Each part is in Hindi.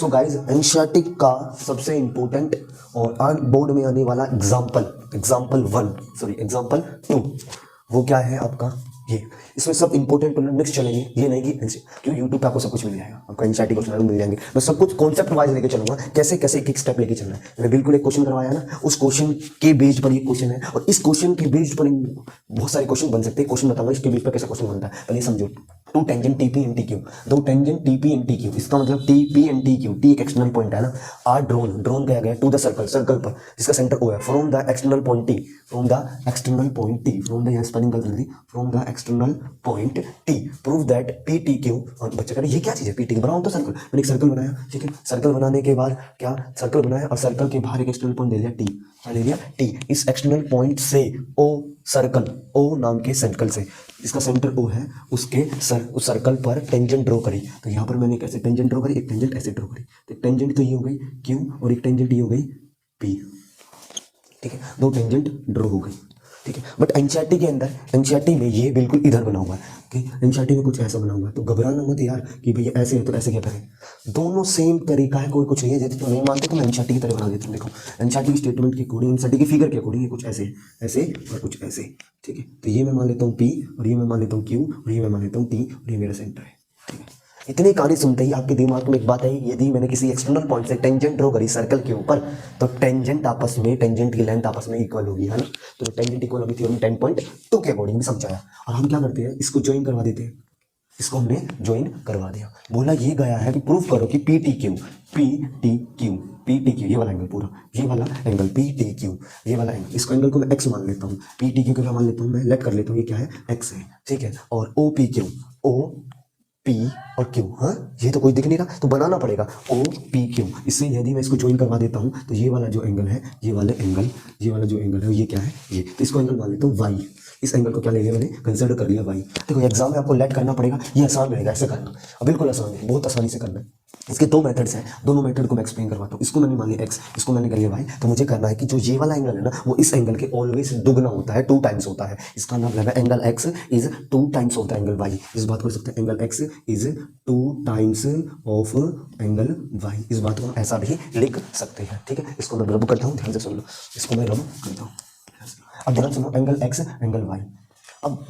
सो गाइज एनसीईआरटी का सबसे इंपॉर्टेंट और बोर्ड में आने वाला एग्जाम्पल 2 वो क्या है आपका ये। इसमें सब इंपॉर्टेंट नेक्स्ट चलेंगे, ये नहीं कि क्यों यूट्यूब पे आपको सब कुछ मिल जाएगा, आपको एनसीईआरटी क्वेश्चन मिल जाएंगे। मैं सब कुछ कॉन्सेप्ट वाइज लेके चलूंगा, कैसे कैसे एक एक स्टेप लेके चलना है। मैंने बिल्कुल एक क्वेश्चन करवाया ना, उस क्वेश्चन के बेस्ड पर ये क्वेश्चन है, और इस क्वेश्चन के बेस्ड पर बहुत सारे क्वेश्चन बन सकते हैं। क्वेश्चन बताऊंगा इसके बेस्ड पर कैसा क्वेश्चन बनता है, पहले समझो। Two tangent TP and T Q, दो tangent TP and T Q, इसका मतलब TP and T Q, T एक एक्सटर्नल पॉइंट है ना, आर ड्रोन गया गया टू द सर्कल पर जिसका सेंटर ओ है, from the external point T, from the external point T, prove that P T Q. और बच्चे कह रहे ये क्या चीज है, पी टी क्यू बनाओ तो सर्कल। मैंने एक सर्कल बनाया, ठीक है, सर्कल बनाने के बाद क्या, सर्कल बनाया और सर्कल के बाहर एक एक्सटर्नल पॉइंट ले लिया टी, क्या ले लिया टी। इस एक्सटर्नल पॉइंट से ओ सर्कल, ओ नाम के सर्कल से, इसका सेंटर ओ है, उसके उस सर्कल पर टेंजेंट ड्रॉ करी। तो यहाँ पर मैंने कैसे टेंजेंट ड्रॉ करी, एक टेंजेंट ऐसे ड्रॉ करी, तो एक टेंजेंट तो ये हो गई क्यू और एक टेंजेंट ये हो गई पी, ठीक है, दो टेंजेंट ड्रॉ हो गई, ठीक है। बट एनसीईआरटी के अंदर, एनसीईआरटी में ये बिल्कुल इधर बना हुआ है कि एनसीईआरटी में कुछ ऐसा बना हुआ है, तो घबराना मत यार कि भैया ऐसे है तो ऐसे क्या करें, दोनों सेम तरीका है, कोई कुछ नहीं है। यदि तुम नहीं मानते तो मैं एनसीईआरटी की तरह बना देता हूँ। देखो एनसीईआरटी की स्टेटमेंट के अकॉर्डिंग, एनसीईआरटी की फिगर के अकॉर्डिंग ये कुछ ऐसे ऐसे और कुछ ऐसे, ठीक है। तो ये मैं मान लेता हूँ पी और ये मैं मान लेता हूँ क्यू और ये मैं मान लेता हूँ टी और ये मेरा सेंटर है, ठीक है। इतनी कहानी सुनते ही आपके दिमाग में एक बात आई, यदि मैंने किसी एक्सटर्नल पॉइंट से टेंजेंट ड्रॉ करी सर्कल के ऊपर, तो टेंजेंट आपस में, टेंजेंट की लेंथ आपस में इक्वल होगी, है ना। तो टेंजेंट इक्वल होगी थ्योरम 10.2 के अकॉर्डिंग भी समझाया। और हम क्या करते हैं, इसको ज्वाइन करवा देते हैं, इसको हमने ज्वाइन करवा दिया। बोला ये गया है कि प्रूफ करो कि पी टी क्यू ये वाला एंगल पूरा, ये वाला एंगल पी टी क्यू, ये वाला एंगल, इसको एंगल को मैं एक्स मान लेता हूँ, पी टी क्यू को क्या मान लेता हूँ मैं, लेट कर लेता हूँ, ये क्या है एक्स है, ठीक है। और O P Q, O P और क्यू, हाँ ये तो कोई दिख नहीं रहा तो बनाना पड़ेगा ओ पी क्यू। इससे यदि मैं इसको ज्वाइन करवा देता हूँ तो ये वाला जो एंगल है, ये वाला जो एंगल है ये क्या है, ये, तो इसको एंगल मान लेता हूँ वाई। इस एंगल को क्या ले लिया मैंने, कंसिडर कर लिया वाई। देखो एग्जाम में आपको लेट करना पड़ेगा, ये आसान रहेगा ऐसे करना, बिल्कुल आसान है, बहुत आसानी से करना है। इसके दो मेथड्स हैं, दोनों मेथड को मैं एक्सप्लेन करवाता हूँ। इसको मैंने मान लिया एक्स, इसको मैंने कर लिया वाई। तो मुझे करना है कि जो ये वाला एंगल है ना, वो इस एंगल के ऑलवेज दुगना होता है, 2 टाइम्स होता है। इसका मतलब है एंगल एक्स इज 2 टाइम्स होता है एंगल वाई। इस बात को कर सकते हैं, angle X is 2 times of angle Y. इस बात को हम ऐसा भी लिख सकते हैं, ठीक है। इसको मैं रब करता हूँ, ध्यान से सुन लो, इसको मैं रब करता हूँ। अब ध्यान सुनो, एंगल एक्स एंगल वाई। अब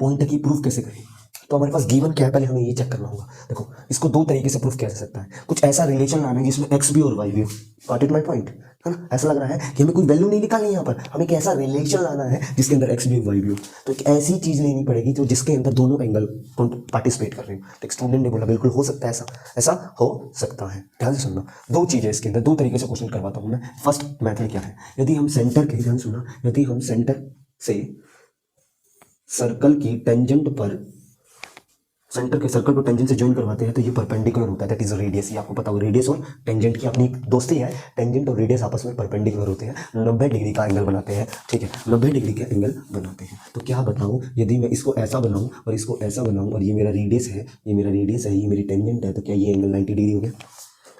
पॉइंट की प्रूफ कैसे करें, तो हमारे पास गिवन क्या है, पहले हमें ये चेक करना होगा। देखो इसको दो तरीके से प्रूफ किया जा सकता है, कुछ ऐसा रिलेशन लाना है जिसमें एक्स भी और वाई भी हो। गॉट इट माय पॉइंट, है ना। ऐसा लग रहा है कि हमें कोई वैल्यू नहीं निकालनी, यहाँ पर हमें एक ऐसा रिलेशन लाना है जिसके अंदर एक्स भी और वाई भी हो। तो एक ऐसी चीज लेनी पड़ेगी जो जिसके अंदर दोनों एंगल पार्टिसिपेट कर रहे हो। तो एक स्टूडेंट ने बोला बिल्कुल हो सकता है, ऐसा हो सकता है। ध्यान से सुनना, दो चीजें इसके अंदर, दो तरीके से क्वेश्चन करवाता हूँ मैं। फर्स्ट मैथड क्या है, यदि हम सेंटर के, ध्यान सुनना, यदि हम सेंटर से सर्कल की टेंजेंट पर, सेंटर के सर्कल को टेंजेंट से ज्वाइन करवाते हैं तो ये परपेंडिकुलर होता है, दैट इज रेडियस। ये आपको पता हो, रेडियस और टेंजेंट की अपनी दोस्ती है। टेंजेंट और रेडियस आपस में परपेंडिकुलर होते हैं, 90 डिग्री का एंगल बनाते हैं, ठीक है, 90 डिग्री का एंगल बनाते हैं। तो क्या बताऊं, यदि मैं इसको ऐसा बनाऊं और इसको ऐसा बनाऊं और ये मेरा रेडियस है, ये मेरी टेंजेंट है, तो क्या ये एंगल 90 डिग्री हो गया।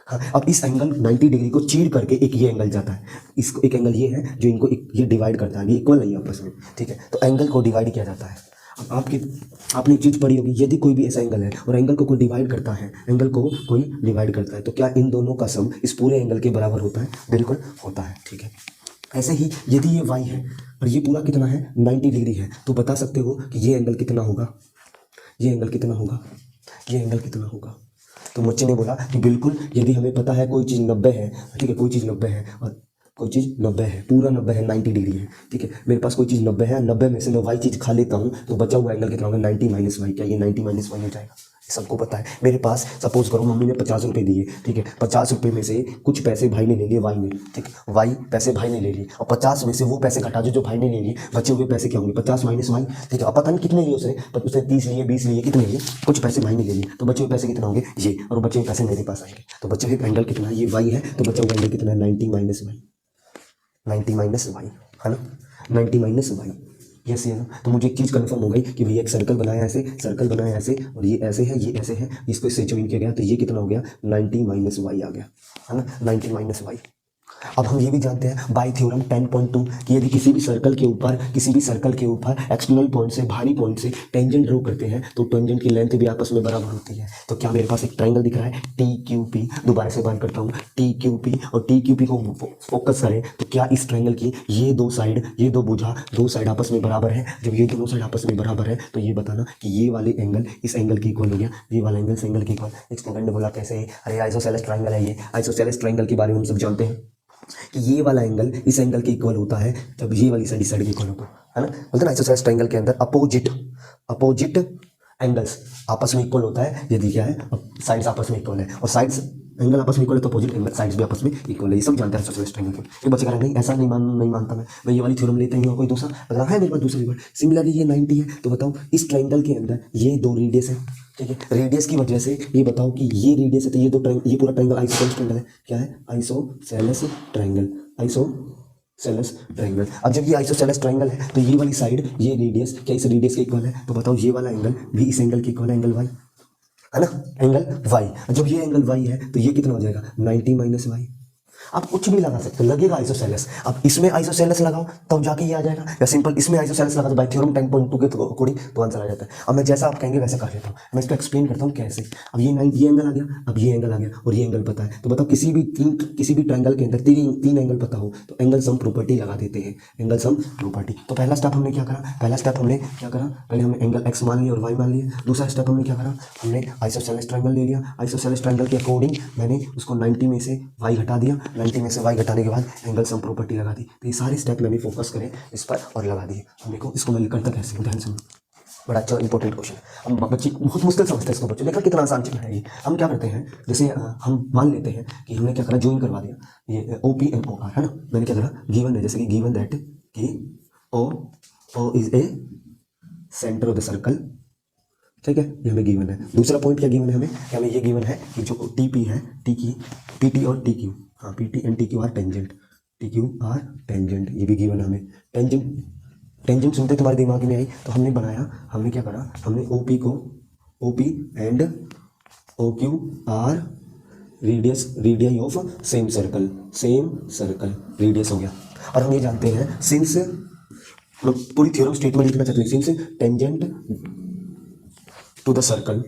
हाँ, अब इस एंगल 90 डिग्री को चीर करके एक ये एंगल जाता है, इसको एक एंगल ये है जो इनको ये डिवाइड करता है, ये इक्वल नहीं है आपस में, ठीक है। तो एंगल को डिवाइड किया जाता है। अब आपने एक चीज पढ़ी होगी, यदि कोई भी ऐसा एंगल है और एंगल को कोई डिवाइड करता है, तो क्या इन दोनों का सम इस पूरे एंगल के बराबर होता है, बिल्कुल होता है, ठीक है। ऐसे ही यदि ये y है और ये पूरा कितना है 90 डिग्री है, तो बता सकते हो कि ये एंगल कितना होगा, ये एंगल कितना होगा। तो मुझे ने बोला कि बिल्कुल यदि हमें पता है कोई चीज़ 90 है, ठीक है, कोई चीज़ 90 है और कोई चीज़ 90 है, पूरा 90 है, 90 डिग्री है, ठीक है। मेरे पास कोई चीज़ 90 है, 90 में से मैं वाई चीज़ खा लेता हूँ, तो बचा हुआ एंगल कितना होगा, 90 माइनस वाई। क्या ये 90 माइनस वाई हो जाएगा, सबको पता है। मेरे पास सपोज करो मम्मी ने 50 रुपये दिए, ठीक है, 50 रुपये में से कुछ पैसे भाई ने ले लिए, वाई ने, ठीक है, वाई पैसे भाई ने ले लिए, और 50 में से वो पैसे घटा जो भाई ने ले लिए, बचे हुए पैसे क्या होंगे, 50 माइनस वाई, ठीक है। अब पता नहीं कितने लिए उसने, पर उसने 30 लिए, 20 लिए, कितने लिए, कुछ पैसे भाई ने ले लिए, तो बचे हुए पैसे कितने होंगे ये, और बचे हुए पैसे मेरे पास आएंगे। तो बचे हुए एंगल कितना है, ये वाई है, तो बचा हुआ एंगल कितना है, 90 माइनस वाई, 90 माइनस वाई, है ना, 90 माइनस वाई, यस है ना। तो मुझे एक चीज़ कंफर्म हो गई कि भैया एक सर्कल बनाया ऐसे, और ये ऐसे है, ये ऐसे है, इसको इससे ज्वाइन किया गया, तो ये कितना हो गया, 90 माइनस वाई आ गया, है ना, 90 माइनस वाई। अब हम ये भी जानते हैं बाय थ्योरम 10.2 कि यदि किसी भी सर्कल के ऊपर एक्सटर्नल पॉइंट से बाहरी पॉइंट से टेंजेंट ड्रॉ करते हैं तो टेंजेंट की लेंथ भी आपस में बराबर होती है। तो क्या मेरे पास एक ट्रायंगल दिख रहा है टी क्यू पी, दोबारा से बात करता हूँ टी क्यू पी, और टी क्यू पी को फोकस करें तो क्या इस ट्रायंगल की ये दो साइड, ये दो भुजा, दो साइड आपस में बराबर है। जब ये दोनों साइड आपस में बराबर है तो ये बताना कि ये वाले एंगल इस एंगल की इक्वल हो गया, ये वाला एंगल इस एंगल की इक्वल। एक स्टूडेंट ने बोला कैसे है, अरे आइसोसेलेस ट्रायंगल है ये। आइसोसेलेस ट्रायंगल के बारे में हम सब जानते हैं कि ये वाला एंगल इस एंगल के इक्वल होता है जब ये वाली साइड इस साइड के इक्वल होता है ना। बोलते हैं आइसोसेलेस ट्रायंगल के अंदर अपोजिट एंगल्स आपस में इक्वल होता है यदि क्या है, साइड्स आपस में इक्वल है, और साइड्स एंगल आपस में इक्वल है तो अपोजिट एंगल साइड्स भी आपस में इक्वल है। ये सब जानते हैं आइसोसेलेस ट्रायंगल के। ये बच्चे कह रहे हैं नहीं ऐसा नहीं मानता मैं ये वाली थ्योरम लेते ही और कोई दूसरा मतलब है मेरे पास दूसरी बात। सिमिलरली ये 90 है तो बताओ इस ट्रायंगल के अंदर ये दो रेडियस है, ठीक है। रेडियस की वजह से ये बताओ कि ये रेडियस है तो ये दो ये पूरा ट्रायंगल आइसोसेलेस ट्रायंगल है। क्या है? Isosceles triangle, isosceles triangle. अब जब ये आइसोसेलेस ट्रायंगल है तो ये वाली साइड, ये रेडियस क्या इस रेडियस के इक्वल है, तो बताओ ये वाला एंगल भी इस एंगल के इक्वल है, एंगल वाई है ना, एंगल वाई। जब ये एंगल वाई है तो ये कितना हो जाएगा 90 माइनस वाई। आप कुछ भी लगा सकते हो, लगेगा आइसोसेलेस। अब इसमें आइसोसेलेस लगाओ तब जाके ये आ जाएगा, या सिंपल इसमें आइसोसेलेस लगा दो बाय थ्योरम 10.2 के अकॉर्डिंग तो आंसर आ जाता है। अब मैं जैसा आप कहेंगे वैसा कर लेता हूँ, मैं इसको एक्सप्लेन करता हूँ कैसे। अब ये एंगल आ गया, अब ये एंगल आ गया और ये एंगल पता है, तो बताओ किसी भी ट्रायंगल के अंदर तीन एंगल पता हो तो एंगल सम प्रॉपर्टी लगा देते हैं, एंगल सम प्रॉपर्टी। तो पहला स्टेप हमने क्या करा, पहले हमने एंगल एक्स मान लिया और वाई मान लिया। दूसरा स्टेप हमने क्या करा, हमने आइसोसेलेस ट्रायंगल ले लिया। आइसोसेलेस ट्रायंगल के अकॉर्डिंग मैंने उसको 90 में से वाई घटा दिया, 90 में से वाई घटाने के बाद एंगल सम प्रॉपर्टी लगा दी। तो ये सारे स्टेप मैंने फोकस करे इस पर और लगा दिए। अब देखो इसको मैं करता कैसे, ध्यान से, बड़ा अच्छा इंपॉर्टेंट क्वेश्चन है। हम बच्चे बहुत मुश्किल समझते हैं इसको, बच्चे देखा कितना आसान चीज है ये। हम क्या करते हैं, जैसे हम मान लेते हैं कि हमने क्या करा, ज्वाइन करवा दिया ये O P and O R है ना। मैंने क्या करा, गिवन है जैसे कि गिवन दैट कि O is a centre of the circle, ठीक है, ये हमें गिवन है। दूसरा पॉइंट क्या गिवन है हमें, कि हमें ये गिवन है कि जो टी पी है, पी टी और टी क्यू, हाँ P T and T Q R tangent, T Q R tangent, ये भी गिवन है हमें। टेंजेंट सुनते तुम्हारे दिमाग में आई तो हमने बनाया, हमने क्या करा, हमने O P and O Q are radius of same circle radius हो गया। और हम ये जानते हैं सिंस, पूरी थ्योरम स्टेटमेंट लिखना चाहते हैं, since tangent to the circle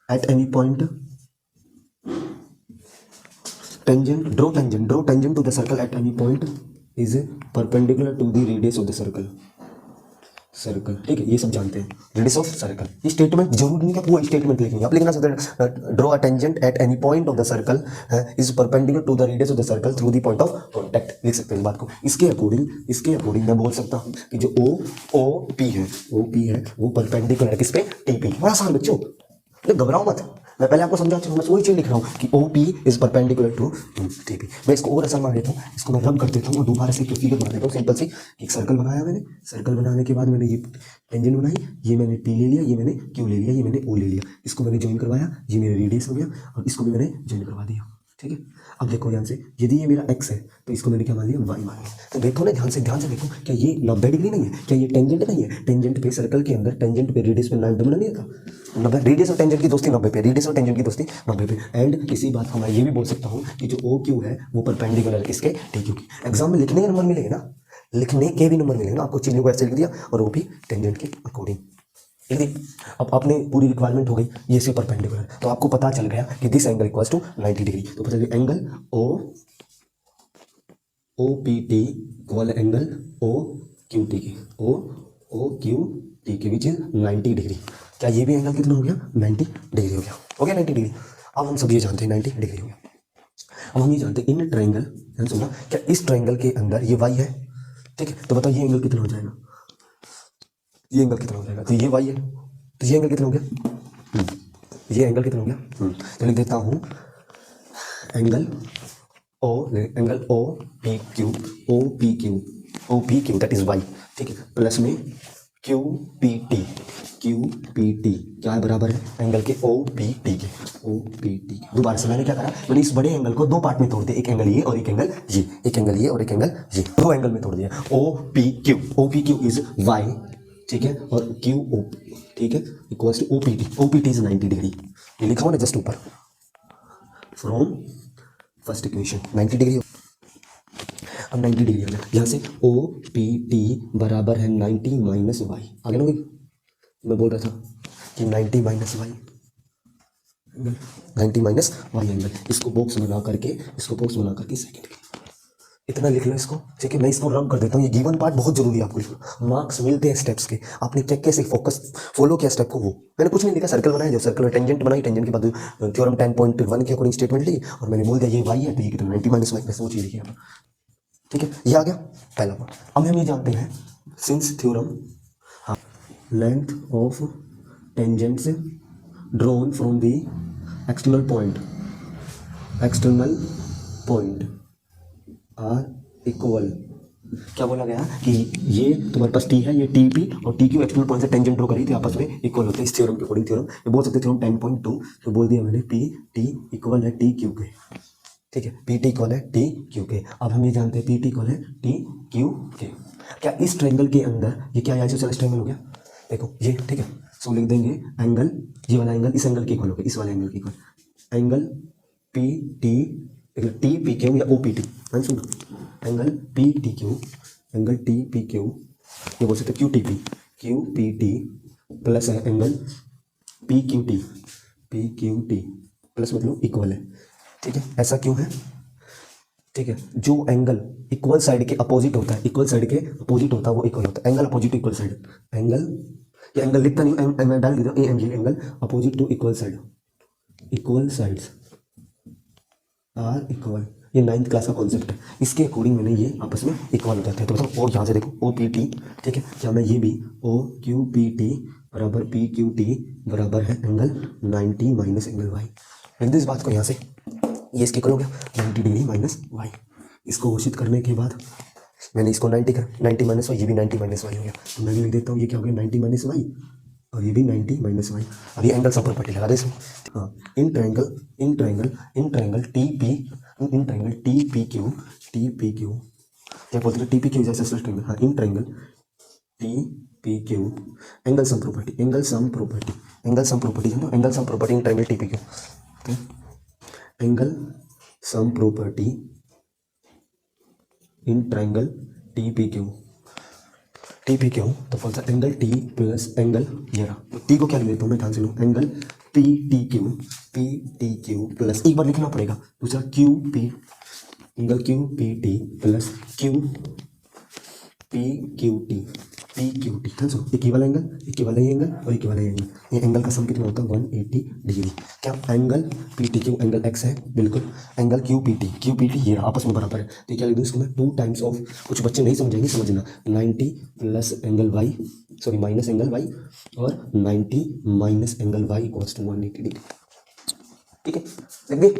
at any point draw tangent to the circle at any point is perpendicular to the radius of the circle, ठीक है। ये सब जानते हैं, रेडियस ऑफ सर्कल। ये स्टेटमेंट जरूरी नहीं है पूरा स्टेटमेंट लिखेंगे, आप लिखना सकते हैं draw a tangent at any point of the circle is perpendicular to the radius of the circle through the point of contact, लिख सकते हैं इस बात को। इसके अकॉर्डिंग मैं बोल सकता हूँ कि जो ओ पी है वो परपेंडिकुलर है किस पे, टी पी। बड़ा आसान बच्चों, घबराओ मत, मैं पहले आपको समझा चुका, मैं वही चीज लिख रहा हूँ कि O P is perpendicular to T P. मैं इसको और आसान मान लेता हूँ, इसको मैं रब कर देता हूँ और दोबारा से फिगर बना देता हूँ सिंपल सी। एक सर्कल बनाया मैंने, सर्कल बनाने के बाद मैंने ये टेंजेंट बनाई, ये मैंने टी ले लिया, ये मैंने क्यू ले लिया, ये मैंने ओ ले लिया, इसको मैंने ज्वाइन करवाया, ये मेरा रेडियस हो गया और इसको भी मैंने ज्वाइन करवा दिया, ठीक है। अब देखो ध्यान से, यदि ये मेरा एक्स है तो इसको मैंने क्या मान लिया, वाई मान लिया। तो देखो ना ध्यान से देखो, क्या ये 90 डिग्री नहीं है, क्या ये टेंजेंट नहीं है। टेंजेंट पे सर्कल के अंदर टेंजेंट पे रेडियस पे 90 बना नहीं था, 90 रेडियस और टेंजेंट की दोस्ती 90 पे, रेडियस और टेंजेंट की दोस्ती 90 पे। एंड इसी बात को मैं ये भी बोल सकता हूँ कि जो ओ क्यू है वो परपेंडिकुलर किसके, टी क्यू की। एग्जाम में लिखने के नंबर मिलेंगे ना, लिखने के भी नंबर मिलेंगे ना, आपको चीज़ों को ऐसे लिख दिया और ओ पी टेंजेंट के अकॉर्डिंग लिख दी। अब आपने पूरी रिक्वायरमेंट हो गई, ये से परपेंडिकुलर, तो आपको पता चल गया कि this angle equals to 90 degree. तो पता चलिए angle O P T equal angle O Q T की, ओ क्यू टी के विच इज 90 डिग्री। क्या ये भी एंगल कितना हो गया, 90 डिग्री हो गया 90 डिग्री। अब हम सब ये जानते हैं 90 डिग्री हो गया। अब हम ये जानते हैं इन ट्रायंगल, सुना, क्या इस ट्रायंगल के अंदर ये वाई है, ठीक है। तो बताओ ये एंगल कितना हो जाएगा, ये एंगल कितना हो जाएगा, तो ये वाई है, तो ये एंगल कितना हो गया, ये एंगल कितना हो गया, तो लिख देता हूँ angle O P Q that is Y, ठीक है, प्लस में क्यू पी टी क्या है, बराबर है एंगल के ओ पी टी के। दोबारा से मैंने क्या करा, मैंने इस बड़े एंगल को दो पार्ट में तोड़ दिया, एक एंगल ये और एक एंगल ये, एक एंगल ये और एक एंगल ये, दो एंगल में तोड़ दिया। O P Q is Y, ठीक है, और क्यू ओ पी, ठीक है, equals to O P T is 90 degree, ये लिखा हुआ ना जस्ट ऊपर, फ्रॉम फर्स्ट इक्वेशन 90 डिग्री। अब 90 डिग्री हो गया, यहाँ से ओ पी टी बराबर है 90 माइनस वाई, आगे ना भाई मैं बोल रहा था कि 90 minus Y, 90 minus Y angle, इसको बॉक्स बना करके सेकंड के इतना लिख लो इसको, ठीक है। मैं इसको रब कर देता हूँ, ये गिवन पार्ट बहुत जरूरी है आपको लिखना, मार्क्स मिलते हैं स्टेप्स के, आपने क्या कैसे फोकस फॉलो किया स्टेप को, वो मैंने कुछ नहीं लिखा, सर्कल बनाया, जो सर्कल में टेंजेंट बनाई, टेंजेंट के बाद थ्योरम 10.1 के अकॉर्डिंग स्टेटमेंट ली और मैंने बोल दिया ये वाई है तो ये कितना 90 माइनस वाई, वैसे वो चीज़ लिखी है, ठीक है। ये आ गया पहला पार्ट। अब हम ये जानते हैं सिंस थ्योरम, हाँ, length of tangents drawn from the external point are equal, क्या बोला गया कि ये तुम्हारे पास टी है, ये टी पी और टी क्यू एक्सटर्नल पॉइंट से टेंजेंट ड्रॉ करी थी, आपस में इक्वल होते हैं इस थ्योरम के अकॉर्डिंग। थ्योरम ये बोल सकते थ्योरम 10.2, तो बोल दिया मैंने पी टी इक्वल है टी क्यू के, ठीक है, पी टी इक्वल है टी क्यू के। अब हम ये जानते हैं पी टी इक्वल है टी क्यू के। क्या इस ट्रायंगल के अंदर ये क्या आइसोसेलेस ट्रायंगल हो गया, देखो ये, ठीक है, सो लिख देंगे एंगल, ये वाला एंगल इस एंगल के इक्वल हो गया, इस वाले एंगल के equal, angle P T T P Q या ओ पी टी, सुनो, angle P T Q, angle T P Q, ये बोल सकते क्यू पी टी प्लस है angle P Q T plus मतलब इक्वल है, ठीक है। ऐसा क्यों है, ठीक है, जो एंगल इक्वल साइड के अपोजिट होता है, इक्वल साइड के अपोजिट होता है वो इक्वल होता है, angle opposite to equal side, angle, ये एंगल लिखता नहीं, मैं डाल देता हूँ angle opposite to equal side, equal sides are equal, ये 9th क्लास का कॉन्सेप्ट है, इसके अकॉर्डिंग मैंने ये आपस में इक्वल हो जाते हैं। तो बताओ, और यहाँ से देखो ओ पी टी, ठीक है, क्या मैं ये भी ओ क्यू पी टी बराबर पी क्यू टी बराबर है एंगल 90 माइनस एंगल वाई, लिख दो इस बात को यहाँ से, ये इसके इक्वल हो गया 90 डिग्री माइनस वाई। इसको घोषित करने के बाद मैंने इसको 90 कर 90 माइनस वाई, ये भी 90 माइनस वाई हो गया, तो मैं भी लिख देता हूँ ये क्या हो गया 90 माइनस वाई और ये भी 90 माइनस वाई। अब ये एंगल सब प्रॉपर्टी लगा दे इसमें, हाँ, in triangle T P Q क्या बोलते हैं, टी पी क्यू जैसे ट्रायंगल, हाँ, in triangle T P Q angle sum property है ना, angle sum property in triangle T P Q, angle sum property in triangle T P Q, तो कौन सा एंगल टी प्लस एंगल, ये रहा, तो टी को क्या लिख देता हूँ मैं, ध्यान से लो, angle P T Q plus, एक बार लिखना पड़ेगा, दूसरा Q P, angle Q P T plus Q P Q T, ध्यान से, एक ही वाला एंगल, एक ही वाला एंगल और एक ही वाला एंगल, ये एंगल का सम कितना होता है 180 डिग्री। क्या angle P T Q angle x है, बिल्कुल, एंगल क्यू पी टी ये आपस में बराबर है, तो क्या लिख दूँ इसको मैं 2 टाइम्स ऑफ, कुछ बच्चे नहीं समझेंगे, समझना, 90 plus angle Y, sorry minus angle Y और 90 minus angle Y equals to 180 degree, ठीक है, लिख दे।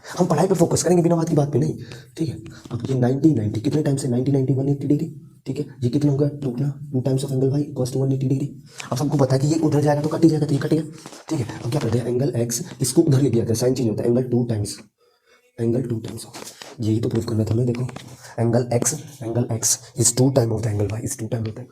हम पढ़ाई पे फोकस करेंगे, बिना बात की बात पे नहीं, ठीक है। अब ये 90 कितने टाइम से 90 180 डिग्री, ठीक है, ये कितना होगा 2 times of angle Y equals to 180 degree. अब सबको पता है कि ये उधर जाएगा तो कट ही जाएगा, तो ये कटेगा, ठीक है। अब क्या करते हैं, एंगल एक्स इसको उधर ले दिया जाए, साइन चेंज होता है, एंगल 2 टाइम्स यही तो प्रूफ करना था ना, देखो angle X is 2 time of the angle Y, is 2 time of the,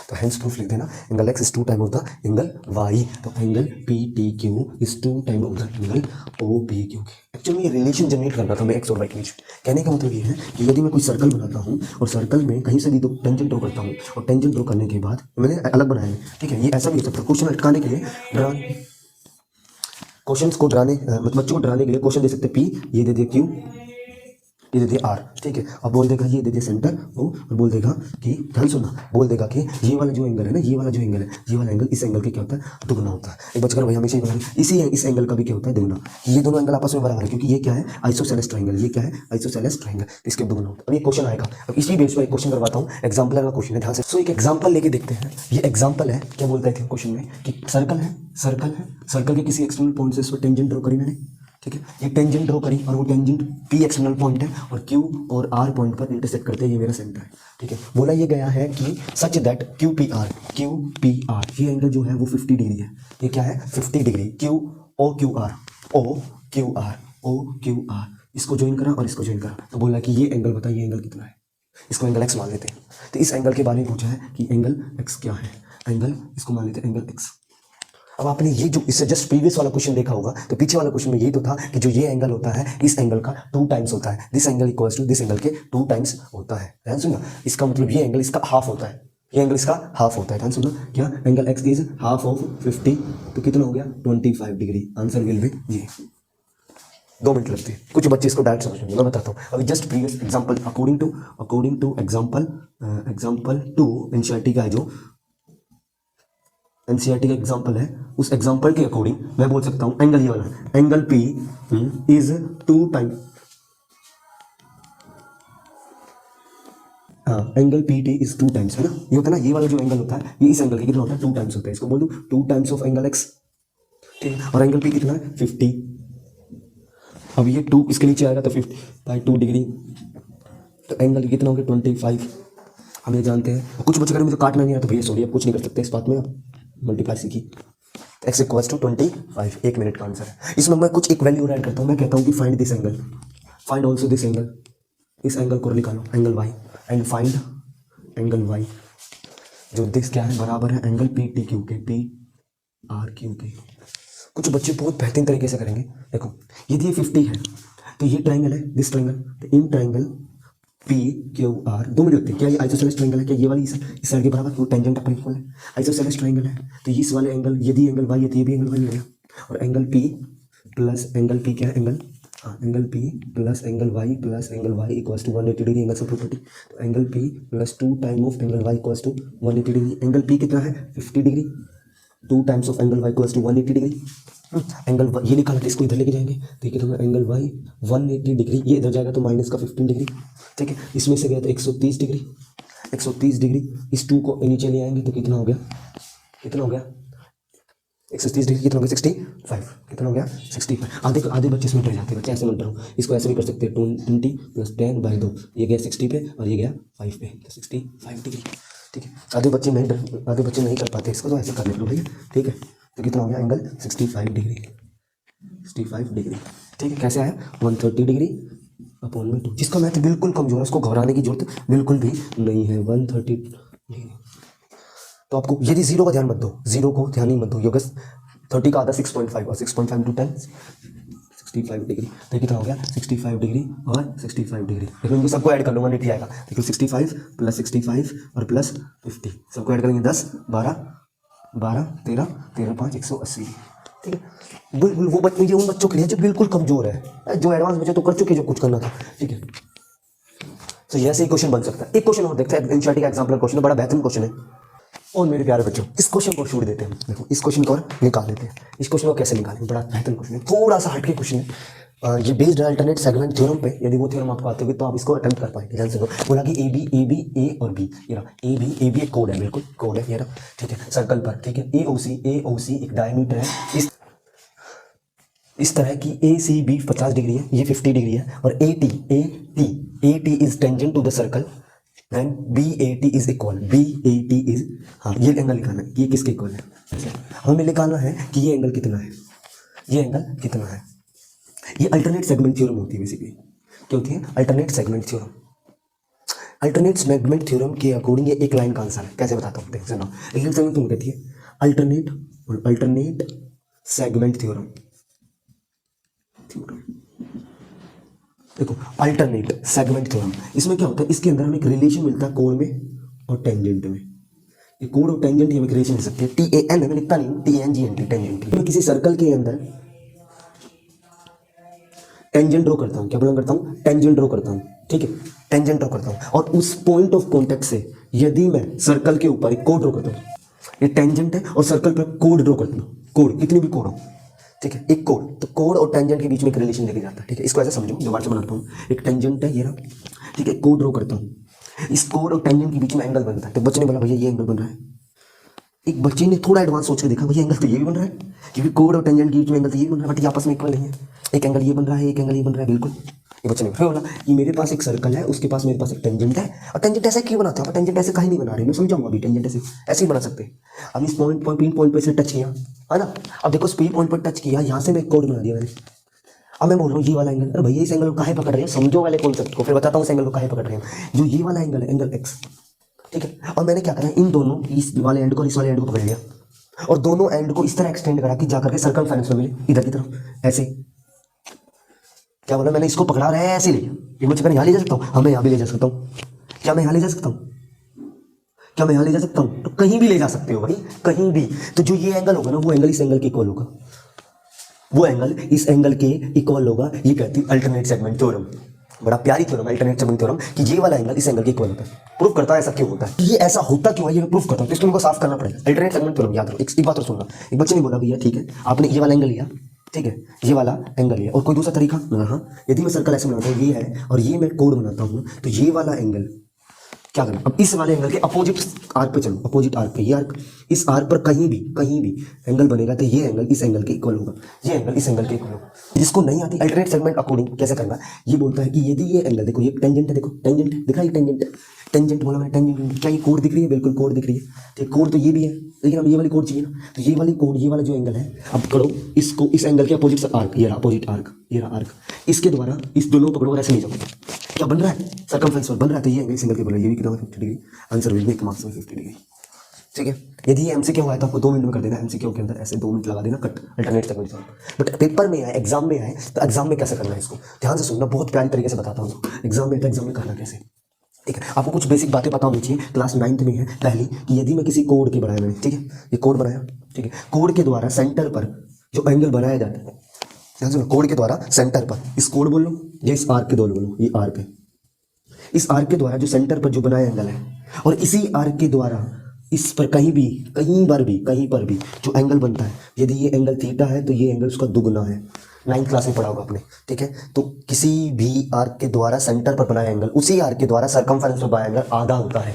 तो हेंस प्रूफ लिख देना, angle X is 2 time of the angle Y, तो angle P T Q is 2 time of the angle O P Q. Actually ये रिलेशन जनरेट करना था मैं एक्स और वाई के बीच। कहने का मतलब ये है कि यदि मैं कोई सर्कल बनाता हूँ और सर्कल में कहीं से भी तो टेंजेंट ड्रॉ करता हूँ और टेंजेंट ड्रॉ करने के बाद मैंने अलग बनाया है, ठीक है, ये ऐसा भी हो सकता है, क्वेश्चन अटकाने के लिए क्वेश्चन को डराने, मतलब बच्चों को डराने के लिए क्वेश्चन दे सकते पी, ये दे दिया क्यू, ये दे दिया आर, ठीक है। अब बोल देगा ये दे दिया सेंटर ओ, और बोल देगा कि ध्यान सुनना, बोल देगा कि ये वाला जो एंगल है ना, ये वाला एंगल इस एंगल के क्या होता है, दुगना होता है। एक बच्चा भाई हमेशा ही बना, इस एंगल का भी क्या होता है, दुगना। ये दोनों एंगल आपस में बराबर है क्योंकि ये क्या है, आइसोसेलेस ट्रायंगल, ये क्या है, आइसोसेलेस ट्रायंगल, इसके दुगना होता है। अब ये क्वेश्चन आएगा, अब इसी बेस पर एक क्वेश्चन करवाता हूँ, एग्जाम्पल का क्वेश्चन है, ध्यान से। सो एक एग्जाम्पल लेके देखते हैं, ये एग्जाम्पल है, क्या बोलते थे क्वेश्चन में कि सर्कल के किसी एक्सटर्नल पॉइंट से इस पर टेंजेंट ड्रॉ करी मैंने, ठीक है, ये टेंजेंट ड्रॉ करी और वो टेंजेंट पी एक्सटर्नल पॉइंट है और क्यू और आर पॉइंट पर इंटरसेक्ट करते हैं, ये मेरा सेंटर है, ठीक है। बोला ये गया है कि such that Q P are ये एंगल जो है वो 50 डिग्री है, ये क्या है 50 degree, Q O Q R इसको ज्वाइन करा और इसको ज्वाइन करा, तो बोला कि ये एंगल बताइए एंगल कितना है, इसको एंगल एक्स मान लेते हैं। तो इस एंगल के बारे में पूछा है कि एंगल एक्स क्या है, एंगल, इसको मान लेते हैं एंगल एक्स। अब आपने ये जो इससे जस्ट प्रीवियस वाला क्वेश्चन देखा होगा, तो पीछे वाला क्वेश्चन में ये तो था कि जो ये एंगल होता है इस एंगल का 2 टाइम्स होता है, this angle equals to this angle के 2 टाइम्स होता है। ध्यान सुनना, इसका मतलब ये एंगल इसका हाफ होता है, ये एंगल इसका हाफ होता है। ध्यान सुनना, क्या angle X is half of 50, तो कितना हो गया 25 डिग्री। आंसर विल बी ये। 2 मिनट लगते हैं, कुछ बच्चे इसको डायरेक्ट समझ लेंगे, मैं बताता हूँ। अभी just previous example according two example 2 NCERT का है, जो एनसीईआरटी का एग्जांपल है, उस एग्जांपल के अकॉर्डिंग मैं बोल सकता हूँ एंगल ये वाला, एंगल पी इज 2 टाइम, हाँ angle P T is 2 times, है ना, ये होता है ना, ये वाला जो एंगल होता है ये इस एंगल के कितना होता है 2 टाइम्स होता है, इसको बोल दूँ 2 टाइम्स ऑफ एंगल एक्स, ठीक है। और एंगल पी कितना है 50। अब ये 2 इसके नीचे आएगा तो 50/2 डिग्री, तो एंगल कितना हो गया 25। हम ये जानते हैं, कुछ बच्चे अगर मुझे काटना नहीं है तो भैया सॉरी, आप कुछ नहीं कर सकते इस बात में, आप मल्टीप्लाई सीखी, एक्स इक्वल्स टू 25, 1 मिनट का आंसर है। इसमें मैं कुछ एक वैल्यू ऐड करता हूँ, मैं कहता हूँ कि find this angle, find also this angle, इस एंगल को निकालो angle Y, and find angle Y, जो दिस क्या है बराबर है एंगल पी टी क्यू के, पी आर क्यू के। कुछ बच्चे बहुत बेहतरीन तरीके से करेंगे। देखो यदि ये 50 है तो ये ट्राइंगल है, दिस ट्राइंगल, तो इन triangle P Q R 2 minute लगते हैं। क्या ये आइसोसेलेस ट्राइंगल है, क्या ये वाली इस साइड के बराबर, वो टेंजेंट अपन इक्वल है, आइसोसेलेस ट्राइंगल है, तो इस वाले एंगल यदि एंगल वाई है तो ये भी एंगल वाई हो गया, और angle P plus angle P क्या है एंगल, हाँ angle P plus angle Y equals to 180 degree, angle से प्रॉपर्टी, तो angle P plus 2 time of angle Y equals to 180 degree. Angle P कितना है 50 degree, 2 times of angle Y equals to 180 degree. Angle ये निकाला, इसको इधर लेके जाएंगे तो ये कितना एंगल वाई 180 डिग्री, ये इधर जाएगा तो माइनस का 15 डिग्री, ठीक है। इसमें से गया तो 130 डिग्री, 130 डिग्री, इस 2 को नीचे ले आएंगे तो कितना हो गया 130 डिग्री, कितना हो गया 65, कितना हो गया 65। आधे बच्चे इसमें डर जाते हैं, बच्चे ऐसे मत डरो, इसको ऐसे भी कर सकते हैं 20 + 10/2, ये गया 60 पे और ये गया 5 पे, तो 65 डिग्री, ठीक है। आधे बच्चे नहीं कर पाते इसको, तो ऐसे कर लेते हो भैया, ठीक है। तो कितना हो गया एंगल 65 डिग्री, 65 डिग्री, ठीक है। कैसे आया 130 डिग्री अपॉन में 2। जिसका मैथ बिल्कुल कमजोर है उसको घबराने की जरूरत बिल्कुल भी नहीं है। 130 डिग्री, तो आपको यदि 0 का ध्यान मत दो, 0 को ध्यान ही मत दो, योगस 30 का आधा 6.5 और 6.5 × 10 65 डिग्री, तो कितना हो गया 65 डिग्री और 65 डिग्री। देखो इनको सबको ऐड कर लो, 180 आएगा। देखो 65 + 65 और प्लस 50, सबको ऐड करेंगे 10 12 13 5 180, ठीक है। बिल्कुल वो बच्चे, ये उन बच्चों के लिए जो बिल्कुल कमजोर है, जो एडवांस बच्चे तो कर चुके जो कुछ करना था, ठीक है। तो ऐसे ही क्वेश्चन बन सकता है। एक क्वेश्चन और देखते हैं, एनसीईआरटी का एग्जांपल क्वेश्चन है, बड़ा बेहतरीन क्वेश्चन है। और मेरे प्यारे बच्चों इस क्वेश्चन को छोड़ देते हैं, देखो इस क्वेश्चन को और निकाल देते हैं। इस क्वेश्चन को कैसे निकालें, बड़ा बेहतरीन क्वेश्चन है, थोड़ा सा हटके क्वेश्चन है। ये बेस्ड है अल्टरनेट सेगमेंट थ्योरम पे, यदि वो थ्योरम आपको आते हुए तो आप इसको अटेम्प्ट कर पाएंगे। ध्यान से बोला कि ए और बी, ये रहा ए बी एक कोड है, बिल्कुल कोड है ये रहा, ठीक है। सर्कल पर, ठीक है, ए ओ सी एक डायमीटर है, इस तरह की ए सी बी 50 डिग्री है, ये 50 डिग्री है, और A T is tangent to the circle and B A T is equal, हाँ ये एंगल निकालना है, ये किसके इक्वल है, हमें निकालना है कि ये एंगल कितना है, ये एंगल कितना है। ये अल्टरनेट सेगमेंट थ्योरम होती है बेसिकली। क्या होती है alternate segment theorem. Alternate segment theorem के अकॉर्डिंग ये एक लाइन का आंसर है, कैसे बताता हूँ, देख सुनो। अल्टरनेट सेगमेंट तुम कहती है अल्टरनेट सेगमेंट थ्योरम, देखो अल्टरनेट सेगमेंट थ्योरम, इसमें क्या होता है, इसके अंदर हमें एक रिलेशन मिलता है कोण में और टेंजेंट में। ये कोण और टेंजेंट हमें रिलेशन मिल सकती है, TAN हमें लिखता नहीं, TNGNT टेंजेंट। मैं किसी सर्कल के अंदर टेंजेंट ड्रॉ करता हूँ, क्या बोला करता हूँ, टेंजेंट ड्रॉ करता हूँ, ठीक है, टेंजेंट ड्रॉ करता हूँ, और उस पॉइंट ऑफ कॉन्टेक्ट से यदि मैं सर्कल के ऊपर एक कोड ड्रॉ करता हूँ, ये टेंजेंट है और सर्कल पर कोड ड्रॉ करता हूँ, कोड कितनी भी कोड हो, ठीक है, एक कोड, तो कोड और टेंजेंट के बीच में एक रिलेशन लेके जाता है, ठीक है। इसको ऐसे समझो, दोबारा से बनाता हूँ, एक टेंजेंट है ये रहा, ठीक है, कोड ड्रॉ करता हूँ, इस कोड और टेंजेंट के बीच में एंगल बनता है। तो बच्चे ने बोला भैया ये एंगल बन रहा है, एक बच्चे ने थोड़ा एडवांस सोच के देखा भैया एंगल तो ये भी बन रहा है, क्योंकि कोड और टेंजेंट के बीच में एंगल तो ये बन रहा है, बट ये आपस में इक्वल नहीं है, एक एंगल ये बन रहा है, एक एंगल ये बन रहा है, बिल्कुल। ये बच्चे ने फिर बोला कि मेरे पास एक सर्कल है, उसके पास मेरे पास एक टेंजेंट है, और टेंजेंट ऐसे क्यों बनाते हैं, टेंजेंट ऐसे कहीं नहीं बना रहे, मैं समझाऊंगा अभी, टेंजेंट ऐसे ही बना सकते हैं। अब इस पिन पॉइंट पे से टच किया है ना, अब देखो पिन पॉइंट पर टच किया, यहाँ से मैं एक कोड बना दिया मैंने। अब मैं बोल रहा हूँ ये वाला एंगल, अरे भैया इस एंगल को काहे पकड़ रहे हैं, समझो वाले कॉन्सेप्ट को, फिर बताता हूँ इस एंगल को काहे पकड़ रहे हैं। जो ये वाला एंगल है, एंगल एक्स, ठीक है। और मैंने क्या करा, इन दोनों इस वाले एंड को इस वाले एंड को पकड़ लिया और दोनों एंड को इस तरह एक्सटेंड करा कि जाकर के सर्कमफेरेंस में मिले इधर की तरफ ऐसे। क्या बोला मैंने, इसको पकड़ा रहा है ऐसे लिया, ये मुझे यहाँ ले जा सकता हूँ, हाँ मैं यहाँ भी ले जा सकता हूँ। क्या मैं यहाँ ले जा सकता हूँ, क्या मैं यहाँ ले जा सकता हूँ? तो कहीं भी ले जा सकते हो भाई, कहीं भी। तो जो ये एंगल होगा ना, वो एंगल इस एंगल के इक्वल होगा, वो एंगल इस एंगल के इक्वल होगा। ये कहती है अल्टरनेट सेगमेंट थ्योरम, बड़ा प्यारी थ्योरम है अल्टरनेट सेगमेंट थ्योरम, कि ये वाला एंगल इस एंगल के इक्वल होता है। प्रूफ करता है ऐसा क्यों होता है, ये ऐसा होता क्यों है, ये मैं प्रूफ करता हूँ। तो इसको इनको साफ करना पड़ेगा। अल्टरनेट सेगमेंट थ्योरम याद रखो। एक बात और सुनना, एक बच्चे ने बोला भैया ठीक है आपने ये वाला एंगल लिया, ठीक है ये वाला एंगल लिया, और कोई दूसरा तरीका? हाँ, यदि मैं सर्कल ऐसे बनाता हूँ, ये है और ये मैं कोण बनाता हूँ, तो ये वाला एंगल क्या करना, अब इस वाले एंगल के अपोजिट आर्क पे चलो, अपोजिट आर्क पे, ये आर्क इस आर्क पर कहीं भी एंगल बनेगा तो ये एंगल इस एंगल के इक्वल होगा, ये एंगल इस एंगल के इक्वल होगा। जिसको नहीं आती अल्टरनेट सेगमेंट अकॉर्डिंग कैसे करना, ये बोलता है कि यदि ये एंगल देखो, ये टेंजेंट है, देखो टेंजेंट दिखा, ये टेंजेंट है, टेंजेंट बोला मैंने, टेंजेंट क्या ये कोण दिख रही है, बिल्कुल कोण दिख रही है, ठीक कोण तो ये भी है, लेकिन अब ये वाली कोण चाहिए ना, तो ये वाली कोण, ये वाला जो एंगल है, अब करो इसको इस एंगल के अपोजिट आर्क, ये रहा अपोजिट आर्क, ये रहा आर्क, इसके द्वारा इस दोनों पकड़ो और ऐसे ले जाओ, क्या बन रहा है, सर्कमफ्रेंस बन रहा है, तो ये एंगल इस एंगल के बन रहा है, ये भी कितना 50 degree, answer will B marks में 50 डिग्री। ठीक है, यदि ये एमसीक्यू हुआ है तो आपको 2 मिनट में कर देना, एमसीक्यू के अंदर ऐसे 2 मिनट लगा देना, cut alternate segment. But paper में आए, एग्जाम में आए, तो एग्जाम में कैसे करना है इसको ध्यान से सुनना, बहुत प्यारी तरीके से बताता हूँ। एग्जाम में तो एग्जाम में करना कैसे, ठीक है, आपको कुछ बेसिक बातें पता होनी चाहिए। क्लास 9th में है पहली, कि यदि मैं किसी कोड के बनाया मैंने, ठीक है ये कोड बनाया, ठीक है, कोड के द्वारा सेंटर पर जो एंगल बनाया जाता है, ध्यान सुनो, कोड के द्वारा सेंटर पर, इस कोड बोल लो या इस आर्क के द्वारा बोलो, ये आर्क है, इस आर्क के द्वारा जो सेंटर पर जो बनाया एंगल है, और इसी आर्क के द्वारा इस पर कहीं पर भी जो एंगल बनता है, यदि ये एंगल थीटा है तो ये एंगल उसका दुगना है। 9th क्लास में पढ़ा होगा आपने, ठीक है। तो किसी भी आर्क के द्वारा सेंटर पर बनाया एंगल, उसी आर्क के द्वारा सर्कमफेरेंस पर बनाया एंगल आधा होता है।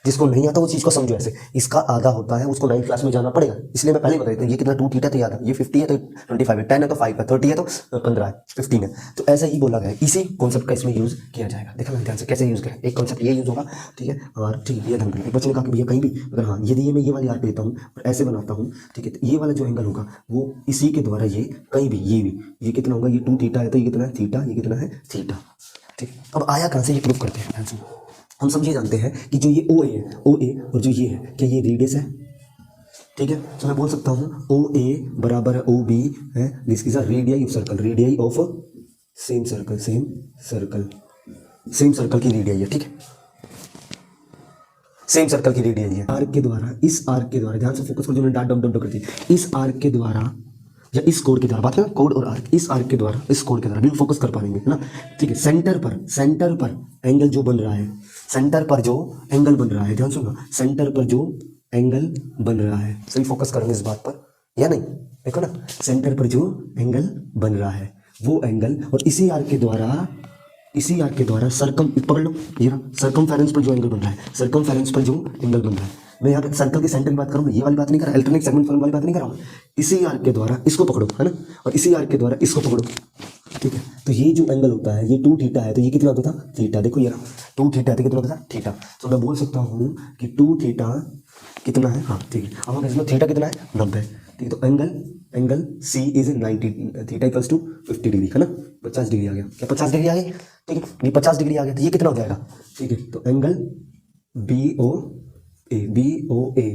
जिसको नहीं आता वो चीज़ को समझो ऐसे, इसका आधा होता है, उसको 9th क्लास में जाना पड़ेगा, इसलिए मैं पहले बता देता हूँ। ये कितना 2 थीटा तो याद है, ये 50 है तो 25 है, 10 है तो 5 है, 30 है तो 15 है, 15 है, तो ऐसा ही बोला गया है। इसी कॉन्सेप्ट का इसमें यूज़ किया जाएगा। देखा मैंने ध्यान से कैसे यूज़ किया, एक कॉन्सेप्ट ये यूज़ होगा, ठीक है, और ठीक है ये ध्यान रखना। एक बच्चे ने कहा कि भैया कहीं भी अगर, हाँ यदि मैं ये वाली आर्क लेता हूँ और ऐसे बनाता हूँ, ठीक है, तो ये वाला जो एंगल होगा वो इसी के द्वारा ये कहीं भी, ये कितना होगा, ये 2 थीटा है तो ये कितना है थीटा, ये कितना है थीटा, ठीक है। अब आया कहाँ से, ये प्रूफ करते हैं ध्यान से। हम सब ये जानते हैं कि जो ये ओ ए और जो ये है, क्या ये रेडियस है, ठीक है। तो मैं बोल सकता हूँ ओ ए बराबर है ओ बी है, this is a radii of circle, radii of same circle, same circle की रेडियाई है, ठीक है, सेम सर्कल की रेडियाई है। आर्क के द्वारा, इस आर्क के द्वारा, ध्यान से फोकस करो, जो मैंने डॉट डॉट कर दी, इस आर्क के द्वारा या इस कोड के द्वारा, बात करें कोड और आर्क, इस आर्क के द्वारा, इस कोड के द्वारा बिल्कुल फोकस कर पाएंगे ना, ठीक है। सेंटर पर एंगल जो बन रहा है, सेंटर पर जो एंगल बन रहा है, ध्यान सुनो, सेंटर पर जो एंगल बन रहा है, सही फोकस करेंगे इस बात पर या नहीं, देखो ना, सेंटर पर जो एंगल बन रहा है वो एंगल, और इसी आर्क के द्वारा सर्कम, पकड़ लो ये सर्कमफेरेंस पर जो एंगल बन रहा है, सर्कमफेरेंस पर जो एंगल बन रहा है, मैं यहाँ पे सर्कल के सेंटर की बात करूँ, ये वाली बात नहीं कर रहा, अल्टरनेट सेगमेंट वाली बात नहीं कर रहा हूँ। इसी आर्क के द्वारा इसको पकड़ो, है ना, और इसी आर्क के द्वारा इसको पकड़ो, ठीक है। तो ये जो एंगल होता है, ये 2 थीटा है, तो ये कितना होता था थीटा, देखो ये 2 थीटा है तो कितना होता था थीटा। तो मैं बोल सकता हूँ कि 2 थीटा कितना है, हाँ ठीक है। अब हम इसमें थीटा कितना है 90, ठीक है। तो angle C is 90, theta equals to 50 degree, है ना, 50 डिग्री आ गया, क्या 50 डिग्री आ गई, ठीक है, ये 50 डिग्री आ गया, तो ये कितना हो जाएगा, ठीक है। तो angle B O A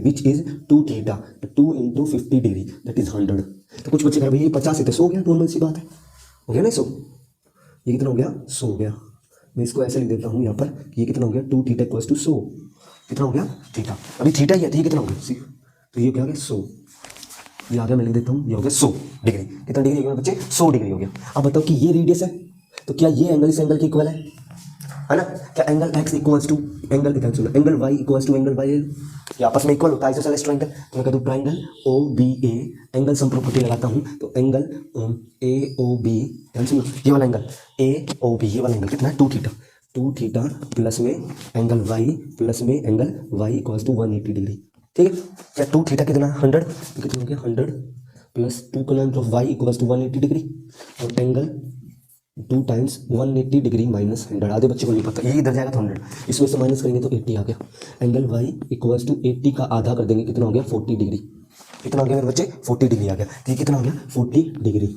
which is 2 theta, 2 into 50 degree that is 100। तो कुछ बच्चे कह रहे हैं 50 है तो 100 हो गया, नॉर्मल सी बात है, हो गया ना 100, ये कितना हो गया 100 हो गया। मैं इसको ऐसे लिख देता हूँ यहाँ पर कि ये कितना हो गया 2 थीटा इक्वल्स टू 100, कितना हो गया थीटा, अभी थीटा ही है तो ये कितना हो गया, तो ये क्या हो गया 100, ये आ गया, मैं लिख देता हूँ ये हो गया 100 डिग्री। कितना डिग्री हो गया बच्चे, 100 डिग्री हो गया। अब बताओ कि ये रेडियस है, तो क्या ये एंगल इस एंगल के इक्वल है ना, क्या angle x equals to angle, angle y equals to angle y, ये आपस में इक्वल होता है आइसोसेलेस ट्रायंगल। तो मैं कहता हूँ ट्रायंगल ओ बी ए, एंगल सम प्रॉपर्टी लगाता हूँ, तो एंगल ए ओ बी, ध्यान सुनो, ये वाला एंगल ए ओ बी, ये वाला एंगल कितना है 2 थीटा प्लस में एंगल y प्लस में angle y equals to 180 degree, ठीक है। क्या 2 थीटा कितना 100, तो कितना हो गया 100 plus 2 colon of y equals to 180 degree, और एंगल 2 टाइम्स 180 डिग्री माइनस 100, आधे बच्चे को नहीं पता, ये इधर जाएगा तो 100, इसमें से माइनस करेंगे तो 80 आ गया। एंगल y इक्वल्स टू 80 का आधा कर देंगे, कितना हो गया 40 डिग्री, कितना हो गया मेरे बच्चे 40 डिग्री आ गया, तो ये कितना हो गया 40 डिग्री।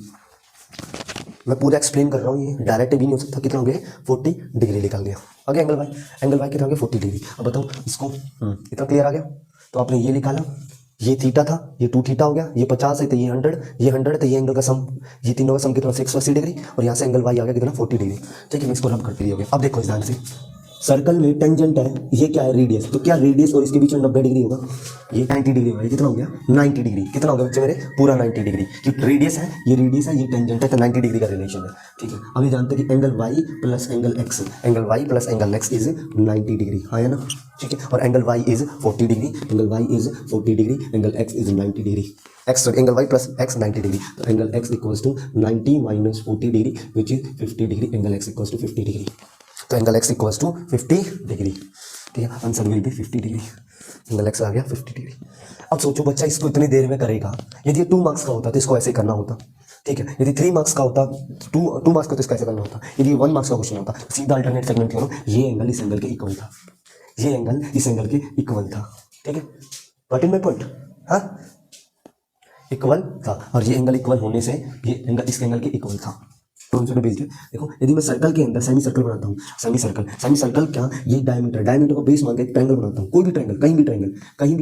मैं पूरा एक्सप्लेन कर रहा हूँ, ये डायरेक्ट भी नहीं हो सकता। कितना हो गया 40 डिग्री निकल गया। आगे एंगल वाई कितना हो गया 40 डिग्री। अब बताओ इसको, इतना क्लियर आ गया। तो आपने ये निकाला, ये थीटा था, ये 2 थीटा हो गया, ये 50 है तो ये 100, ये 100 तो ये एंगल का सम, ये तीनों का सम कितना 180 डिग्री, और यहाँ से एंगल वाई आ गया कितना 40 डिग्री। ठीक है, मैं इसको रब करके दिया। अब देखो इस ध्यान से, सर्कल में टेंजेंट है, ये क्या है रेडियस, तो क्या रेडियस और इसके बीच में 90 डिग्री होगा, ये 90 डिग्री होगा। ये कितना हो गया 90 डिग्री। कितना हो गया बच्चे मेरे, पूरा 90 डिग्री। क्योंकि रेडियस है, ये टेंजेंट है, तो 90 डिग्री का रिलेशन है। ठीक है, अब ये जानते हैं कि angle Y plus angle X, angle Y plus angle X is 90 degree, हाँ है ना। ठीक है, और angle Y is 40 degree, angle Y is 40 degree, angle X is 90 degree. X angle Y plus X 90 degree, तो angle X equals to 90 minus 40 degree which is 50 degree. Angle X equals to 50 degree, तो angle X equals to 50 degree. ठीक है, answer will be 50 degree. Angle X आ गया 50 डिग्री। अब सोचो बच्चा इसको इतनी देर में करेगा, यदि ये 2 मार्क्स का होता तो इसको ऐसे करना होता। ठीक है, यदि 3 मार्क्स का होता, 2 मार्क्स का तो इसको ऐसे करना होता। यदि 1 मार्क्स का क्वेश्चन होता, सीधा अल्टरनेट सेगमेंट करो, ये एंगल इस एंगल के इक्वल था, ये एंगल इस एंगल के इक्वल था। ठीक है, गॉट इन माय पॉइंट, हाँ इक्वल था, और ये एंगल इक्वल होने से ये एंगल इस एंगल के इक्वल था। तो आंसर बेस्ड है। देखो यदि मैं सर्कल के अंदर सेमी सर्कल बनाता हूँ, सेमी सर्कल क्या, ये डायमीटर को बेस मान के एक ट्रायंगल बनाता हूँ, कोई भी ट्रायंगल, कहीं भी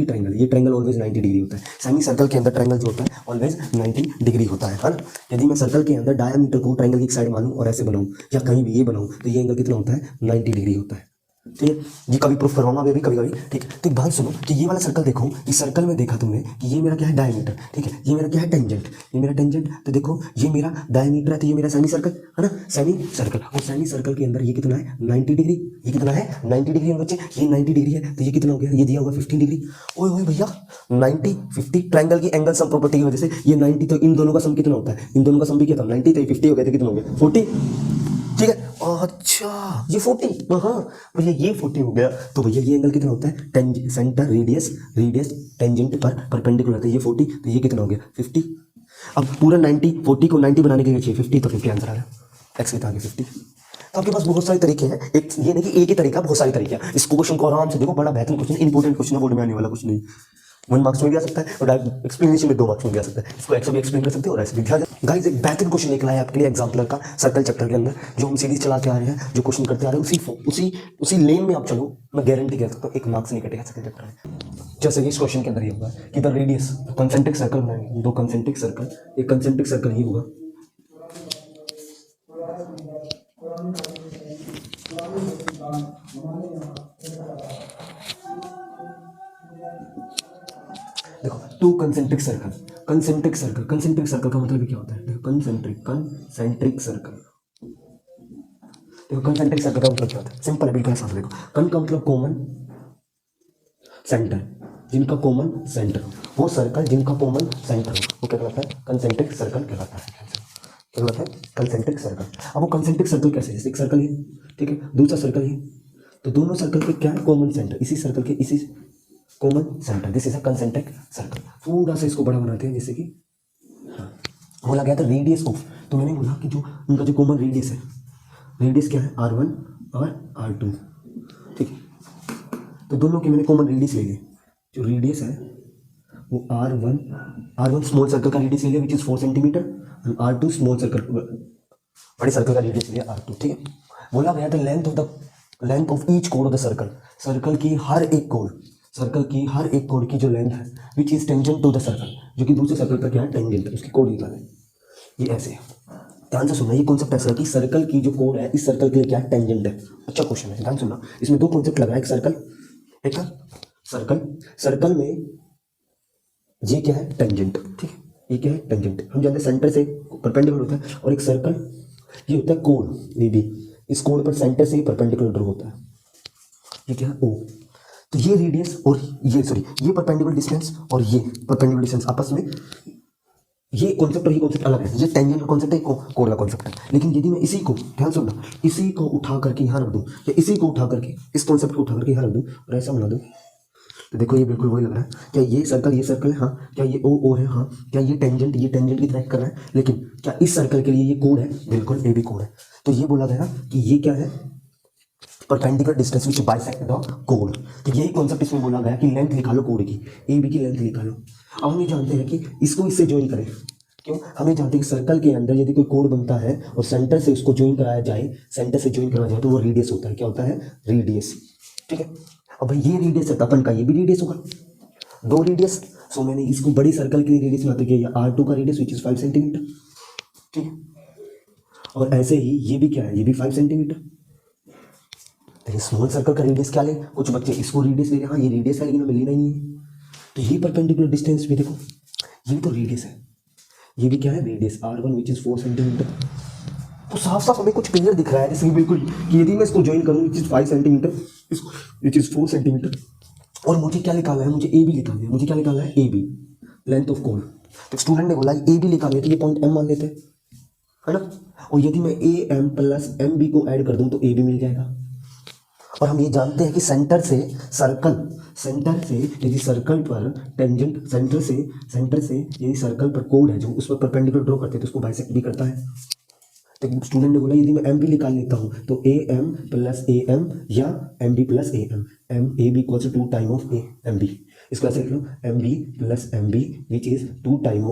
ट्रायंगल, ये ट्रायंगल ऑलवेज 90 डिग्री होता है। सेमी सर्कल के अंदर ट्रायंगल जो होता है ऑलवेज 90 डिग्री होता है ना। यदि मैं सर्कल के अंदर डायमीटर को ट्रायंगल की एक साइड मानूं और ऐसे बनाऊं, या कहीं भी ये बनाऊं, तो ये एंगल कितना होता है 90 डिग्री होता है। ठीक है, ये कभी प्रूफ करवाऊंगा अभी कभी। ठीक है, तो एक बात सुनो कि ये वाला सर्कल देखो, इस सर्कल में देखा तुमने कि ये मेरा क्या है डायमीटर। ठीक है, ये मेरा क्या है टेंजेंट, ये मेरा टेंजेंट। तो देखो ये मेरा डायमीटर है, तो ये मेरा सेमी सर्कल है ना, सेमी सर्कल। और सेमी सर्कल के अंदर ये कितना है 90 डिग्री, ये कितना है 90 डिग्री बच्चे, ये 90 डिग्री है, तो ये कितना हो गया, ये दिया होगा 15 डिग्री। ओए ओए भैया 90 50 ट्रायंगल की एंगल सम प्रॉपर्टी की वजह से ये 90, तो इन दोनों का सम कितना होता है, इन दोनों का सम भी क्या था 90, तो 50 हो गया, तो कितना हो गया 40। ठीक है, अच्छा ये 40, हाँ भैया ये 40 हो गया। तो भैया ये एंगल कितना होता है, सेंटर रेडियस टेंजेंट पर परपेंडिकुलर होता है, ये 40, तो ये कितना हो गया 50। अब पूरा 90, 40 को 90 बनाने के लिए चाहिए 50, तो 50 आंसर आ गया। एक्स कितना आ गया 50। तो आपके पास बहुत सारे तरीके हैं, एक ये नहीं कि एक ही तरीका, बहुत सारे तरीके हैं। इस क्वेश्चन को आराम से देखो, बड़ा बेहतरीन क्वेश्चन, इंपॉर्टेंट क्वेश्चन है, बोर्ड में आने वाला कुछ नहीं। 1 मार्क्स में भी आ सकता है और डायरेक्ट एक्सप्लेनेशन में 2 मार्क्स में भी आ सकता है। इसको ऐसे भी एक्सप्लेन कर सकते हो और ऐसे भी। गाइस एक बेहतरीन क्वेश्चन लेकर आया आपके लिए एग्जाम्पलर का, सर्कल चैप्टर के अंदर जो हम सीरीज चलाते आ रहे हैं, जो क्वेश्चन करते आ रहे हैं, उसी लेन में आप चलो, मैं गारंटी कह सकता हूँ 1 मार्क्स नहीं कटेगा सेकंड चैप्टर में। जैसे कि इस क्वेश्चन के अंदर ये होगा कि द रेडियस, कंसेंट्रिक सर्कल बनाएंगे, 2 कंसेंट्रिक सर्कल, एक कंसेंट्रिक सर्कल ही होगा, देखो 2 कंसेंट्रिक सर्कल का मतलब क्या होता है, देखो कंसेंट्रिक सर्कल, देखो कंसेंट्रिक सर्कल का मतलब क्या होता है, सिंपल है बिल्कुल आसान। देखो कन का मतलब कॉमन सेंटर, जिनका कॉमन सेंटर, वो सर्कल जिनका कॉमन सेंटर हो, वो क्या कहलाता है कंसेंट्रिक सर्कल कहलाता है। क्या कहलाता है कंसेंट्रिक सर्कल। अब वो कंसेंट्रिक सर्कल कैसे, जैसे एक सर्कल है, ठीक है, दूसरा सर्कल है, तो दोनों सर्कल के क्या है कॉमन सेंटर, इसी सर्कल के इसी common centre, this is a concentric circle. थोड़ा सा इसको बड़ा बनाते हैं, जैसे कि हाँ बोला गया था रेडियस ऑफ, तो मैंने बोला कि जो उनका जो कॉमन रेडियस है, रेडियस क्या है R1 और R2। ठीक है, तो दोनों के मैंने कॉमन रेडियस ले लिए, जो रेडियस है वो R1 स्मॉल सर्कल का रेडियस ले लिया विच इज 4 सेंटीमीटर, और R2 स्मॉल सर्कल बड़े सर्कल का रेडियस लिया R2। ठीक है, बोला गया था लेंथ ऑफ ईच कोड ऑफ द सर्कल, सर्कल की हर एक कोड की जो लेंथ है which is tangent to the circle, जो कि दूसरे सर्कल पर क्या है टेंजेंट है, उसकी कोड निकालें। ये ऐसे है, ध्यान से सुनना, ये कॉन्सेप्ट ऐसा है कि सर्कल की जो कोड है इस सर्कल के लिए क्या है टेंजेंट है। अच्छा क्वेश्चन है, ध्यान सुनना, इसमें 2 कॉन्सेप्ट लगा है, एक सर्कल में ये क्या है टेंजेंट, ठीक है, ये क्या है टेंजेंट, हम जानते हैं सेंटर से परपेंडिकुलर होता है, और एक सर्कल ये होता है कोड, ये भी इस कोड पर सेंटर से ही परपेंडिकुलर ड्रॉ होता है, ये क्या है O। तो ये रेडियस और ये परपेंडिकुलर डिस्टेंस और ये परपेंडिकुलर डिस्टेंस आपस में, ये कॉन्सेप्ट और ये कॉन्सेप्ट अलग है, ये टेंजेंट का कॉन्सेप्ट है, कोड का कॉन्सेप्ट है। लेकिन यदि मैं इसी को, ध्यान सुनना, इसी को उठा करके यहाँ रख दूँ, या इसी को उठा करके इस कॉन्सेप्ट को उठा करके यहाँ रख दूँ और ऐसा बना दूँ, तो देखो ये बिल्कुल वही लग रहा है। क्या ये सर्कल है, हाँ, क्या ये O है, हाँ, क्या ये टेंजेंट की तरह कर रहा है, लेकिन क्या इस सर्कल के लिए ये कोड है, बिल्कुल ए भी कोड है। तो ये बोला गया कि ये क्या है perpendicular distance which bisect the code. तो यही कॉन्सेप्ट इसमें बोला गया कि लेंथ निकालो कोड की, ए बी की लेंथ निकालो। अब हम ये जानते हैं कि इसको इससे ज्वाइन करें, क्यों? हमें जानते हैं कि सर्कल के अंदर यदि कोई कोण बनता है और सेंटर से उसको ज्वाइन कराया जाए, सेंटर से ज्वाइन कराया जाए तो वो रेडियस होता है। क्या होता है? रेडियस। ठीक है। अब भाई ये रेडियस है तो अपन का ये भी रेडियस होगा, दो रेडियस। सो मैंने इसको बड़ी सर्कल के लिए रेडियस में किया, R2 का रेडियस विच इज 5 सेंटीमीटर। ठीक है। और ऐसे ही ये भी क्या है, ये भी 5 सेंटीमीटर। देखिए स्मॉल सर्कल का रेडियस क्या ले, कुछ बच्चे इसको रेडियस ले रहे हैं, हाँ ये रेडियस है लेकिन हमें लेना ही नहीं है। तो ये परपेंडिकुलर डिस्टेंस भी देखो, ये तो रेडियस है, ये भी क्या है? Radius R1 which is 4 centimetre. तो साफ साफ हमें कुछ क्लियर दिख रहा है, जैसे कि बिल्कुल कि यदि मैं इसको ज्वाइन करूँ विच इज 5 सेंटीमीटर, इसको विच इज 4 सेंटीमीटर, और मुझे क्या निकालना है? मुझे ए बी निकालना है। मुझे क्या निकालना है? ए बी, लेंथ ऑफ कोण। तो स्टूडेंट ने बोला ए बी निकालने, तो ये पॉइंट एम मान लेते हैं, है ना। और यदि मैं A M plus M B को ऐड कर दूं तो ए बी मिल जाएगा। और हम ये जानते हैं कि सेंटर से यदि सर्कल पर टेंजेंट, सेंटर से यदि सर्कल पर कोण है जो उस पर परपेंडिकुलर ड्रॉ करते हैं तो उसको बाइसेक्ट भी करता है। तो स्टूडेंट ने बोला यदि मैं एम बी निकाल लेता हूँ तो A M plus A M या M B plus A M, M A B equals to time of A M B. इसको ऐसे लिख लो, M B plus M B which is two time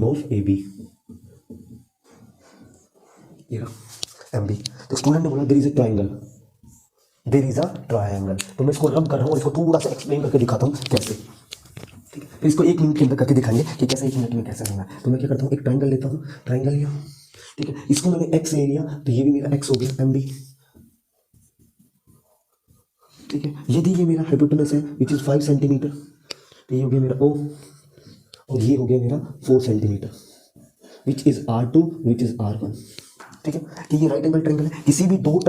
of A B, ये रहा एम बी। तो स्टूडेंट ने बोला देयर इज अ ट्रायंगल, तो मैं इसको रब कर रहा हूँ और इसको थोड़ा सा एक्सप्लेन करके दिखाता हूँ कैसे। ठीक है, फिर इसको 1 मिनट के अंदर करके दिखाएंगे कि कैसे 1 मिनट में कैसे करना है। तो मैं क्या करता हूँ, एक ट्रायंगल लेता हूँ, ट्रायंगल लिया, ठीक है, इसको मैंने एक्स ले लिया तो ये भी मेरा एक्स हो गया एम बी। ठीक है, यदि ये मेरा हाइपोटेनस है विच इज 5 सेंटीमीटर तो ये हो गया मेरा ओ, और ये हो गया मेरा 4 centimetre which is R2 which is R1। ठीक है, कि ये राइट एंगल ट्रायंगल है। किसी भी दो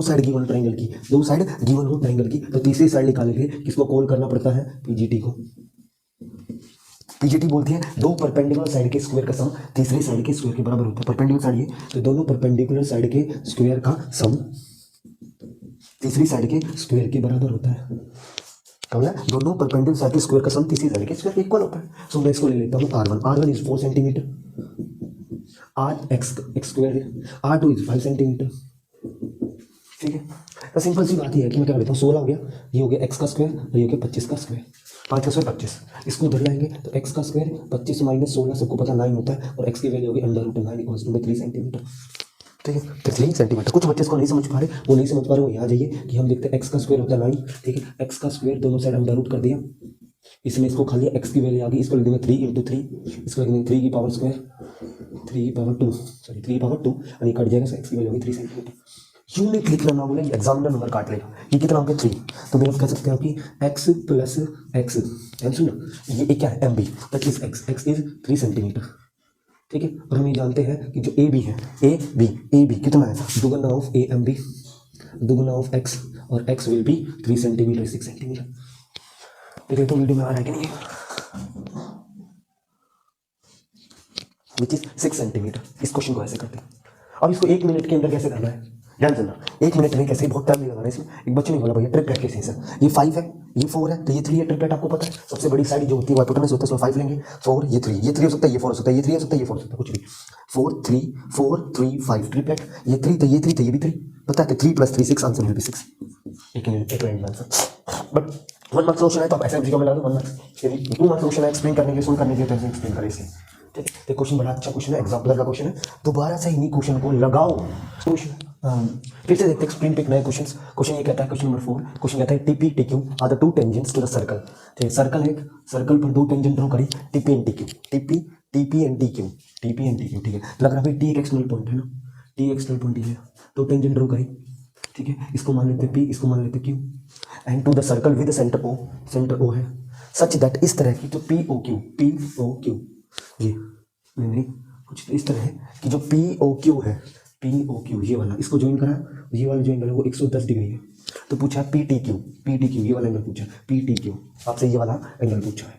साइड गिवन ट्रायंगल की, दो साइड गिवन हो ट्रायंगल की, तो तीसरी साइड निकालने के लिए किसको कॉल करना पड़ता है? पीजीटी को। पीजीटी बोलती है दो परपेंडिकुलर साइड के स्क्वायर का सम तीसरी साइड के स्क्वायर के बराबर होता है। परपेंडिकुलर साइड ये, तो दोनों परपेंडिकुलर साइड के स्क्वायर का सम तीसरी साइड के स्क्वायर के बराबर होता है। क्या बोला? दोनों परपेंडिकुलर साइड के स्क्वायर का सम तीसरी साइड के स्क्वायर के इक्वल होता है। सो मैं इसको ले लेता हूँ R1 is 4 centimetre, R x square, R2 is 5 centimetre. ठीक है, तो सिंपल सी बात ही है कि मैं क्या लेता हूँ, 16 हो गया, ये हो गया एक्स का स्क्वायर और ये हो गया 25 का स्क्वायर, 5 का स्क्वायर 25, इसको उधर लाएंगे तो एक्स का स्क्वायर 25 माइनस 16 सबको पता 9 होता है, और एक्स की वैल्यू होगी √9 इक्वल्स टू 3 सेंटीमीटर। ठीक है, तो 3 सेंटीमीटर। कुछ बच्चे इसको नहीं समझ पा रहे, वो यहाँ जाइए कि हम देखते हैं एक्स का स्क्वायर होता है 9। ठीक है, एक्स का स्क्वायर दोनों साइड हम √ कर दिया, इसमें इसको खाली एक्स की वैल्यू आ गई, इसको लिख देंगे 3 × 3, इसको लिख देंगे 3 की पावर स्क्वायर 3 की पावर 2 और ये कट जाएगा, एक्स की वैल्यू होगी 3 सेंटीमीटर। यूनिट लिखना ना बोले, एग्जामिनर नंबर काट लेगा। ये कितना हो गया 3, तो मेरे कह सकते हो कि x प्लस एक्स, सुनो ये क्या है M B, that is X is 3 centimetre. ठीक है, और हम ये जानते हैं कि जो ए बी है, ए बी कितना है? दुगना ऑफ ए एम बी, दुगना ऑफ एक्स, और x will be 3 centimetre 6 centimetre. देखिए तो वीडियो में आ रहा है कि नहीं, विच इज 6 सेंटीमीटर। इस क्वेश्चन को ऐसे करते हैं। अब इसको 1 मिनट के अंदर कैसे करना है, ध्यान देना। 1 मिनट नहीं, कैसे बहुत टाइम नहीं लगाना इसमें। एक बच्चे ने बोला भैया ट्रिपलेट कैसे है सर, ये 5 है, ये 4 है, तो ये 3 है। ट्रिपलेट आपको पता है, सबसे बड़ी साइड जो होती है हाइपोटेनस होता है, उसमें 5 लेंगे, 4 ये 3 हो सकता है, ये 4 हो सकता है, ये 3 हो सकता है, ये 4 हो सकता है, कुछ भी 4 3 5 ट्रिपलेट, ये 3 तो ये 3 तो ये भी 3, पता है कि 3 + 3 6, आंसर विल बी 6। एक आंसर, बट 1 मार्क्स क्वेश्चन है तो आप ऐसे में लगा दो 1 मार्क्स। 2 मार्क्स क्वेश्चन है, एक्सप्लेन करने के, सोल्व करने के, तो ऐसे एक्सप्लेन करें इसके। ठीक है, तो क्वेश्चन बड़ा अच्छा क्वेश्चन है, एग्जाम्पलर का क्वेश्चन है। दोबारा से इन्हीं क्वेश्चन को लगाओ क्वेश्चन, फिर से देखते हैं स्क्रीन पे नए क्वेश्चन। क्वेश्चन ये कहता है, क्वेश्चन नंबर 4, क्वेश्चन कहता है TP TQ are the 2 tangents to the circle. ठीक है, सर्कल है, सर्कल पर 2 टेंजेंट ड्रॉ करी, TP and TQ, TP and TQ. ठीक है, लग रहा है टी एक एक्सटर्नल पॉइंट है ना, टी एक्सटर्नल पॉइंट है, तो टेंजेंट ड्रॉ करी। ठीक है, इसको मान लेते पी, इसको मान लेते Q, and to the circle with centre O है, सच दैट इस तरह की जो पी ओ क्यू ये नहीं कुछ इस तरह है कि जो पी ओ क्यू ये वाला, इसको ज्वाइन करा, ये वाला जो एंगल है वो 110 डिग्री है। तो पूछा पी टी क्यू ये वाला एंगल पूछा, पी टी क्यू आपसे ये वाला एंगल पूछा है।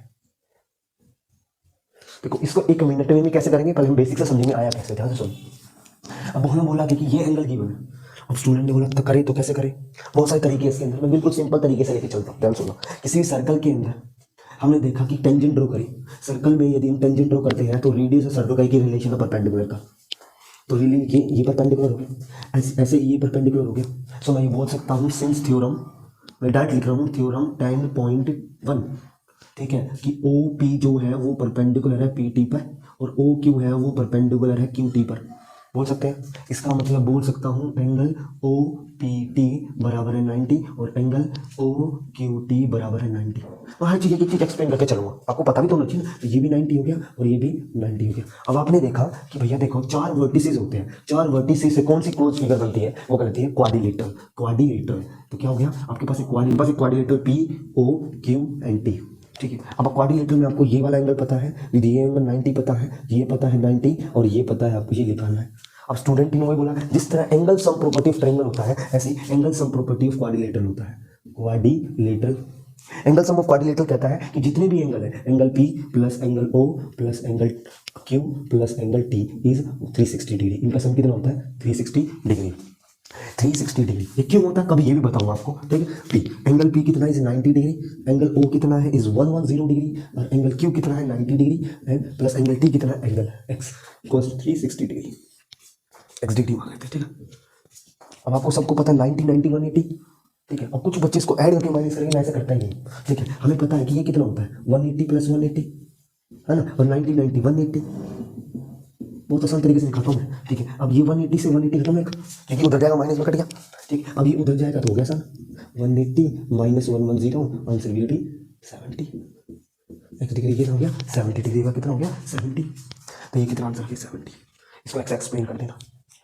देखो इसको 1 मिनट में भी कैसे करेंगे, पहले हम बेसिक से समझेंगे आया कैसे, ध्यान से सुन। अब हमें बोला कि ये एंगल गिवन है, अब स्टूडेंट ने बोला तो करे तो कैसे करें, बहुत सारे तरीके इसके अंदर, मैं बिल्कुल सिंपल तरीके से लेके चलता हूँ, ध्यान सुनो। किसी भी सर्कल के अंदर हमने देखा कि टेंजेंट ड्रॉ करी, सर्कल में यदि हम टेंजेंट ड्रॉ करते हैं तो रेडियस और सर्कल की रिलेशन है परपेंडिकुलर का, तो ये परपेंडिकुलर हो गया, ऐसे ये परपेंडिकुलर हो गया। सो मैं ये बोल सकता हूँ सिंस थ्योरम, मैं डायरेक्ट लिख रहा हूँ थ्योरम 10.1 ठीक है, कि ओ पी जो है वो परपेंडिकुलर है पी टी पर और ओ क्यू है वो परपेंडिकुलर है क्यू टी पर। बोल सकते हैं, इसका मतलब बोल सकता हूँ एंगल ओ पी टी बराबर है 90 और एंगल ओ क्यू टी बराबर है 90। तो हर चीज़ एक चीज़ एक्सप्लेन करके चलूंगा, आपको पता भी तो होना चाहिए ना। तो ये भी 90 हो गया और ये भी 90 हो गया। अब आपने देखा कि भैया देखो 4 वर्टिसेस होते हैं, 4 वर्टिसेस से कौन सी क्लोज फिगर बनती है, वो बनती है क्वाड्रिलेटरल। क्वाड्रिलेटरल तो क्या हो गया, आपके पास एक quadrilateral P O Q and T. ठीक है, अब क्वाड्रिलेटरल में आपको ये वाला एंगल पता है, ये एंगल 90 पता है, ये पता है 90 और ये पता है, आपको ये निकालना है। अब स्टूडेंट ने बोला जिस तरह angle sum property of triangle होता है ऐसे angle sum property of quadrilateral होता है। Quadrilateral angle sum of quadrilateral कहता है कि जितने भी एंगल है, angle P plus angle O plus angle Q plus angle T is 360 degree. इनका सम कितना होता है 360 डिग्री। 360 डिग्री ये क्यों होता है कभी ये भी बताऊंगा आपको। ठीक है, पी एंगल पी कितना इज 90 डिग्री, एंगल ओ कितना है इज 110 डिग्री और एंगल क्यू कितना है 90 degree and plus angle T कितना है angle X equals 360 degree. X degree मान लेते हैं। ठीक है, अब आपको सबको पता है 90 90 180। ठीक है, अब कुछ बच्चे इसको ऐड करके माइनस करेंगे, ऐसा करता ही नहीं। ठीक है, हमें पता है कि ये कितना होता है 180 प्लस 180 है ना, और 90 90 180। बहुत आसान तरीके से दिखाता हूँ मैं। ठीक है, अब ये 180 से 180 खत्म है क्योंकि उधर जाएगा माइनस में कट गया। ठीक है, अब ये उधर जाएगा तो हो गया sir 180 minus 110 answer will B 70। X degree कितना हो गया 70 डिग्री का कितना हो गया 70। तो ये कितना आंसर है 70। इसको एक्स एक्सप्लेन कर देना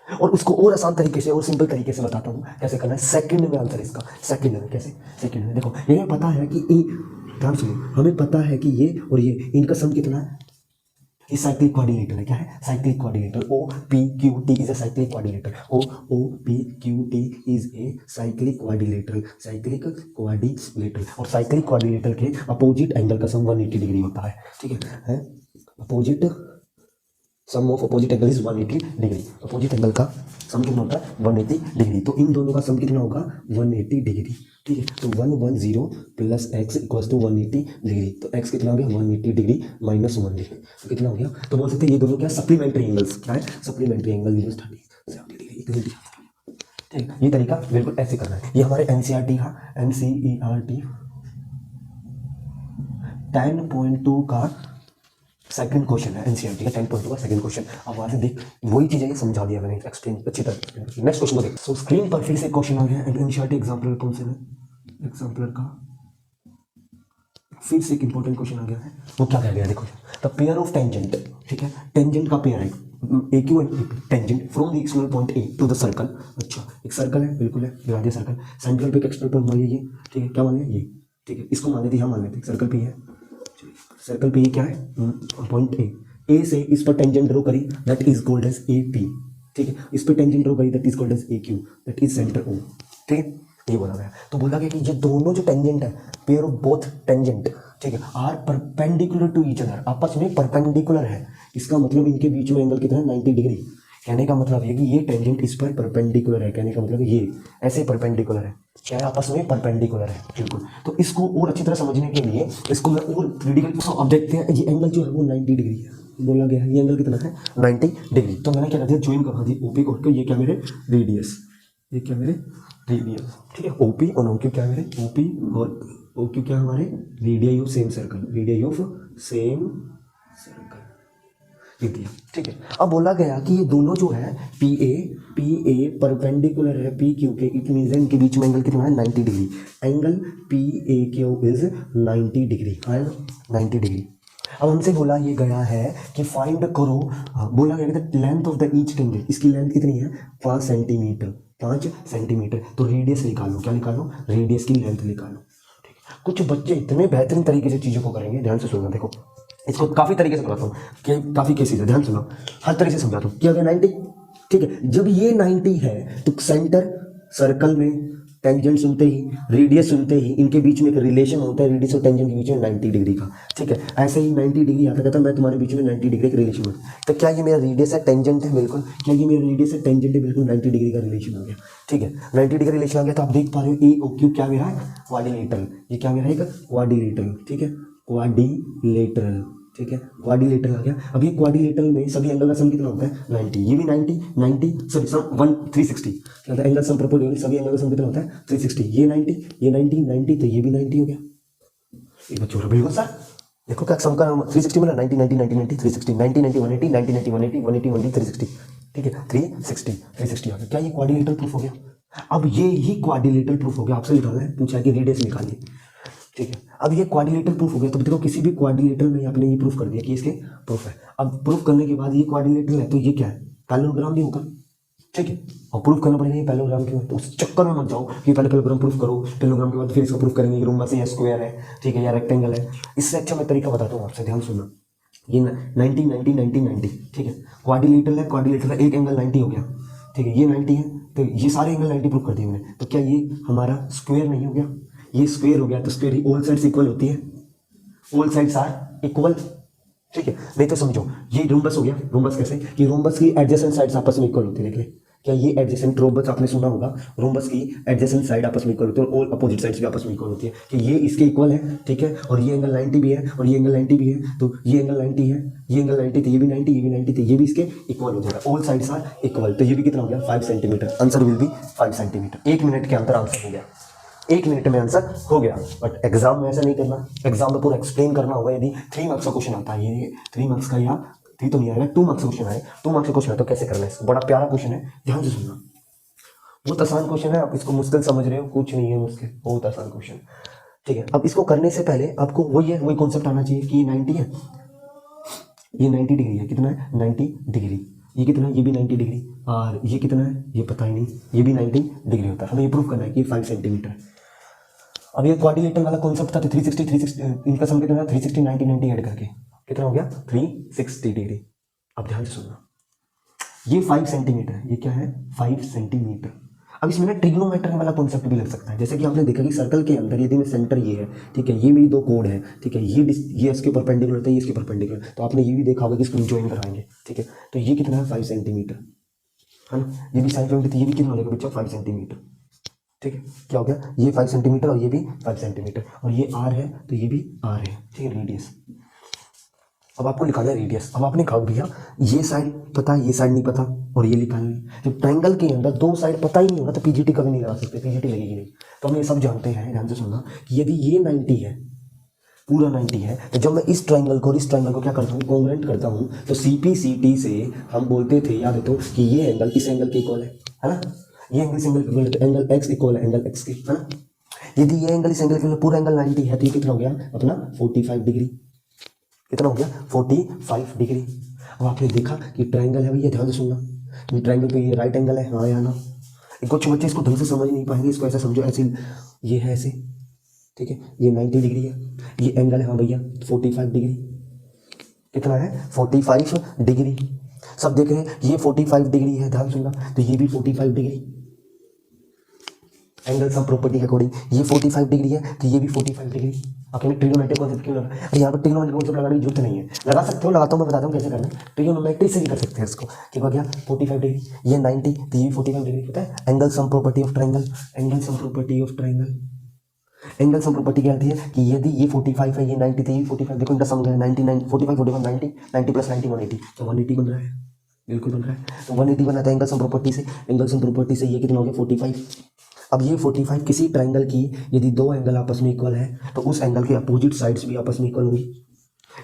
और उसको और आसान तरीके से और सिंपल तरीके से बताता हूँ कैसे करना है। सेकंड में आंसर इसका, सेकंड में कैसे, सेकंड में देखो ये पता है कि ए, ध्यान सुनो, हमें पता है कि ये और ये इनका सम कितना है, ये साइक्लिक क्वाड्रिलेटरल है। क्या है cyclic quadrilateral, O P Q T is a cyclic quadrilateral. O P Q T is a cyclic quadrilateral, cyclic quadrilateral. और साइक्लिक क्वाड्रिलेटरल के अपोजिट एंगल का सम 180 डिग्री होता है। ठीक है, opposite sum of opposite angle is 180 degree. Opposite angle का सम कितना होता है 180 डिग्री। तो इन दोनों का सम कितना होगा 180 डिग्री। ठीक है, तो 110 plus X equals to 180 degree. तो एक्स कितना हो गया 180 डिग्री माइनस 1 डिग्री, तो कितना हो गया। तो बोल सकते हैं ये दोनों क्या सप्लीमेंट्री एंगल्स, क्या है सप्लीमेंट्री एंगल विल 70 डिग्री। ठीक है, ये तरीका बिल्कुल ऐसे करना है। ये हमारे एनसीईआरटी का एनसीईआरटी 10.2 का सेकंड क्वेश्चन है। एनसीईआरटी का 10.2 का सेकंड क्वेश्चन। अब वहां से देख वही चीजें समझा दिया मैंने, एक्सप्लेन अच्छी तरह। नेक्स्ट क्वेश्चन को देख। सो स्क्रीन पर फिर से क्वेश्चन आ गया एनसीईआरटी एग्जाम्पलर कौन से है, एग्जाम्पलर का फिर से एक इंपॉर्टेंट क्वेश्चन आ गया है। वो क्या कह गया देखो, द पेयर ऑफ टेंजेंट। ठीक है, टेंजेंट का पेयर है A Q and tangent from the external point A to the circle. अच्छा एक सर्कल है, बिल्कुल है, गिरा दिया सर्कल। सेंट्रल पे एक एक्सटर्नल पॉइंट मान लीजिए। ठीक है, क्या मान लिया ये। ठीक है, इसको मान लेते हैं, मान लेते हैं सर्कल पे है, सर्कल पे क्या है पॉइंट ए से इस पर टेंजेंट ड्रॉ करी that is called as A P. ठीक है, इस पर टेंजेंट ड्रॉ करी that is called as A Q, that is centre O. ठीक है, ये बोला गया। तो बोला गया कि ये दोनों जो टेंजेंट है, पेयर ऑफ बोथ टेंजेंट, ठीक है, are perpendicular to each other, आपस में परपेंडिकुलर है। इसका मतलब इनके बीच में एंगल कितना है 90 डिग्री। कहने का मतलब है कि ये टेंजेंट इस पर परपेंडिकुलर है, कहने का मतलब ये ऐसे परपेंडिकुलर है, क्या है आपस में परपेंडिकुलर है। बिल्कुल, तो इसको और अच्छी तरह समझने के लिए इसको मैं और 3D का अब देखते हैं। ये एंगल जो है वो 90 डिग्री है, बोला गया है ये एंगल कितना है 90 डिग्री। तो मैंने क्या कर दिया ज्वाइन करवा दिया ओपी को, ये क्या मेरे रेडियस, ये क्या मेरे रेडियस। ठीक है, ओपी और ओक्यू क्या मेरे ओपी और ओक्यू क्या हमारे radius of same circle, radius of same circle लिख दिया। ठीक है, अब बोला गया कि ये दोनों जो है पी ए परपेंडिकुलर है पी क्यू के, इट मीन्स इनके बीच में एंगल कितना है 90 degree. Angle P A Q is 90 degree है, 90 डिग्री। अब हमसे बोला ये गया है कि फाइंड करो, बोला गया कि length of the each tangent, इसकी लेंथ कितनी है 5 सेंटीमीटर, 5 सेंटीमीटर। तो रेडियस निकालो, क्या निकालो रेडियस की लेंथ निकालो। ठीक है, कुछ बच्चे इतने बेहतरीन तरीके से चीज़ों को करेंगे, ध्यान से सुनना। देखो इसको काफ़ी तरीके से बताता हूँ कि काफ़ी केसेस है, ध्यान सुनो, हर तरीके से समझाता हूँ। क्या अगर 90, ठीक है, जब ये 90 है तो सेंटर सर्कल में टेंजेंट सुनते ही, रेडियस सुनते ही, इनके बीच में एक रिलेशन होता है रेडियस और टेंजेंट के बीच में 90 डिग्री का। ठीक है, ऐसे ही 90 डिग्री आता कहता मैं तुम्हारे बीच में 90 डिग्री का रिलेशन होता है। तो क्या ये मेरा रेडियस है टेंजेंट है, बिल्कुल। क्या ये मेरा रेडियस है टेंजेंट है, बिल्कुल 90 डिग्री का रिलेशन हो गया। ठीक है, 90 डिग्री रिलेशन आ गया। तो आप देख पा रहे हो ए ओ क्यू क्या मेरा है क्वाड्रिलेटरल, ये क्या मेरा है क्वाड्रिलेटरल। ठीक है, क्वाड्रिलेटरल। ठीक है, क्वाड्रिलेटरल आ गया। अब ये क्वाड्रिलेटरल में सभी एंगल का सम कितना होता है 90, ये भी 90 सॉरी सम 360, क्या होता है एंगल सम प्रपोर्शनल, सभी एंगल का सम कितना होता है 360। ये 90 90 तो ये भी 90 हो गया। ये बच्चों बिल्कुल सर। देखो क्या सम का 360 मिला, 90 90 90 90 360, 90 90 180, 90 90 180, 180 180 360, ठीक है 360 360 आ गया। क्या ये क्वाड्रिलेटरल प्रूफ हो गया? अब ये ही क्वाड्रिलेटरल प्रूफ हो गया। आपसे निकालना है, पूछा है कि रेडियस निकालिए, ठीक है। अब ये क्वाड्रिलेटरल प्रूफ हो गया, तो देखो किसी भी क्वाड्रिलेटरल में आपने ये प्रूफ कर दिया कि इसके प्रूफ है। अब प्रूफ करने के बाद ये क्वाड्रिलेटरल है तो ये क्या है, पैरेललोग्राम भी होगा, ठीक है। और प्रूफ करना पड़ेगा ये पैरेललोग्राम क्यों है, तो उस चक्कर में मत जाओ कि पहले पैरेललोग्राम प्रूफ करो, पैरेललोग्राम के बाद फिर इसका प्रूफ करेंगे कि रोम्बस है या स्क्वायर है, ठीक है, या रेक्टेंगल है। इससे अच्छा मैं तरीका बताता हूँ आपसे, ध्यान सुनना। ये 90 90 90 90, ठीक है, क्वाड्रिलेटरल है, क्वाड्रिलेटरल एक एंगल 90 हो गया, ठीक है, ये 90 है तो ये सारे एंगल 90 प्रूफ कर दिए मैंने। तो क्या ये हमारा स्क्वायर नहीं हो गया? ये स्क्वायर हो गया, तो स्क्वायर ही ऑल साइड्स इक्वल होती है, ऑल साइड्स आर इक्वल, ठीक है। नहीं तो समझो ये रोम्बस हो गया। रोम्बस कैसे कि रोम्बस की एडजेसेंट साइड्स आपस में इक्वल होती है, देख ले। क्या ये एडजेसेंट रोम्बस आपने सुना होगा, रोम्बस की एडजेसेंट साइड आपस में इक्वल होती है और ऑल अपोजिट साइड्स भी आपस में इक्वल होती है कि ये इसके इक्वल है, ठीक है, और ये एंगल 90 भी है और ये एंगल 90 भी है, तो ये एंगल 90 है, ये एंगल 90 थी, ये भी 90, ये भी 90 थी, ये भी इसके इक्वल हो जाएगा, ऑल साइड्स आर इक्वल। तो ये भी कितना हो गया, 5 centimetre. Answer will B 5 centimetre. 1 minute के अंदर आंसर हो गया, 1 मिनट में आंसर हो गया। बट एग्जाम में ऐसा नहीं करना, एग्जाम में पूरा एक्सप्लेन करना होगा। यदि 3 मार्क्स का क्वेश्चन आता है, ये 3 मार्क्स का या 3 तो नहीं आएगा, 2 मार्क्स का क्वेश्चन आए, 2 मार्क्स का क्वेश्चन है तो कैसे करना है इसको, बड़ा प्यारा क्वेश्चन है, ध्यान से सुनना। बहुत आसान क्वेश्चन है, आप इसको मुश्किल समझ रहे हो, कुछ नहीं है मुश्किल, बहुत आसान क्वेश्चन, ठीक है। अब इसको करने से पहले आपको वही कॉन्सेप्ट आना चाहिए कि ये 90 है, ये 90 डिग्री है, कितना है 90 डिग्री, ये कितना है, ये भी 90 डिग्री, और ये कितना है ये पता ही नहीं, ये भी 90 डिग्री होता है। हमें ये प्रूफ करना है कि 5 सेंटीमीटर। अब ये क्वाड्रिलेटरल वाला कॉन्सेप्ट था, तो 360 इनका सम कितना है, 360 90 90 ऐड करके कितना हो गया 360 डिग्री। अब ध्यान से सुनना, ये 5 सेंटीमीटर है, ये क्या है 5 सेंटीमीटर। अब इसमें ना ट्रिग्नोमेट्री वाला कॉन्सेप्ट भी लग सकता है, जैसे कि आपने देखा कि सर्कल के अंदर यदि मैं सेंटर ये है, ठीक है, ये मेरी 2 कोड है, ठीक है, ये इसके परपेंडिकुलर होता है, ये इसके परपेंडिकुलर, तो आपने ये भी देखा होगा कि इसको ज्वाइन कराएंगे, ठीक है। तो ये कितना है 5 सेंटीमीटर, है ना, ये भी साइन पॉइंट, ये भी कितना हो जाएगा बच्चा 5 सेंटीमीटर, ठीक है। क्या हो गया, ये 5 सेंटीमीटर और ये भी 5 सेंटीमीटर, और ये आर है तो ये भी आर है, ठीक है, रेडियस। अब आपको निकालना है रेडियस। अब आपने कहा भैया ये साइड पता है, ये साइड नहीं पता, और ये निकालना है। जब ट्रायंगल के अंदर 2 साइड पता ही नहीं होगा तो पीजीटी कभी नहीं लगा सकते, पीजीटी लगेगी नहीं। तो हम ये सब जानते हैं, ध्यान से सुनना, कि यदि ये 90 है, पूरा 90 है, तो जब मैं इस ट्रायंगल को और इस ट्रायंगल को क्या करता हूँ, कॉन्ग्रुएंट करता हूँ, तो CPCT से हम बोलते थे, याद है तो, कि ये एंगल इस एंगल के इक्वल है ना, ये एंगल इस एंगल के इक्वल है, तो एंगल x इक्वल है एंगल x के, है ना। यदि ये एंगल इस एंगल के इक्वल, पूरा एंगल 90 है, तो ये कितना हो गया अपना 45 डिग्री, कितना हो गया 45 डिग्री। अब आपने देखा कि ट्रायंगल है भैया, ध्यान से सुनना, ये ट्रायंगल पे ये राइट एंगल है, हाँ या ना। कुछ बच्चे इसको ढंग से समझ नहीं पाएंगे, इसको ऐसा समझो, ऐसे ये है ऐसे, ठीक है, ये 90 डिग्री है, ये एंगल है हाँ भैया 45 डिग्री, कितना है 45 डिग्री। सब देख रहे हैं ये 45 डिग्री है, ध्यान सुनना, तो ये भी 45 डिग्री, एंगल सम प्रॉपर्टी के अकॉर्डिंग ये 45 डिग्री है, तो ये भी 45 डिग्री। आपने ट्रिग्नोमेट्री कॉन्सेप्ट क्यों लगा, अरे यहाँ पर ट्रिग्नोमेट्री कॉन्सेप्ट लगाने की जरूरत नहीं है, लगा सकते हो, लगाता हूँ, मैं बताता हूँ कैसे करना है। ट्रिग्नोमेट्री से भी कर सकते हैं इसको, कि हो गया 45 डिग्री, ये 90, तो ये 45 डिग्री, पता है angle sum property of triangle, angle sum property of triangle, angle sum property क्या होती है कि यदि ये 45 है, ये 90 थी, 45, देखो इनका सम है 90 45 45 90 90 प्लस 90 180, तो 180 बन रहा है, बिल्कुल बन रहा है। तो 180 बना था एंगल सम प्रॉपर्टी से, एंगल सम प्रॉपर्टी से ये कितना हो गया 45। अब ये 45 किसी ट्रायंगल की यदि 2 एंगल आपस में इक्वल है, तो उस एंगल के अपोजिट साइड्स भी आपस में इक्वल होंगी,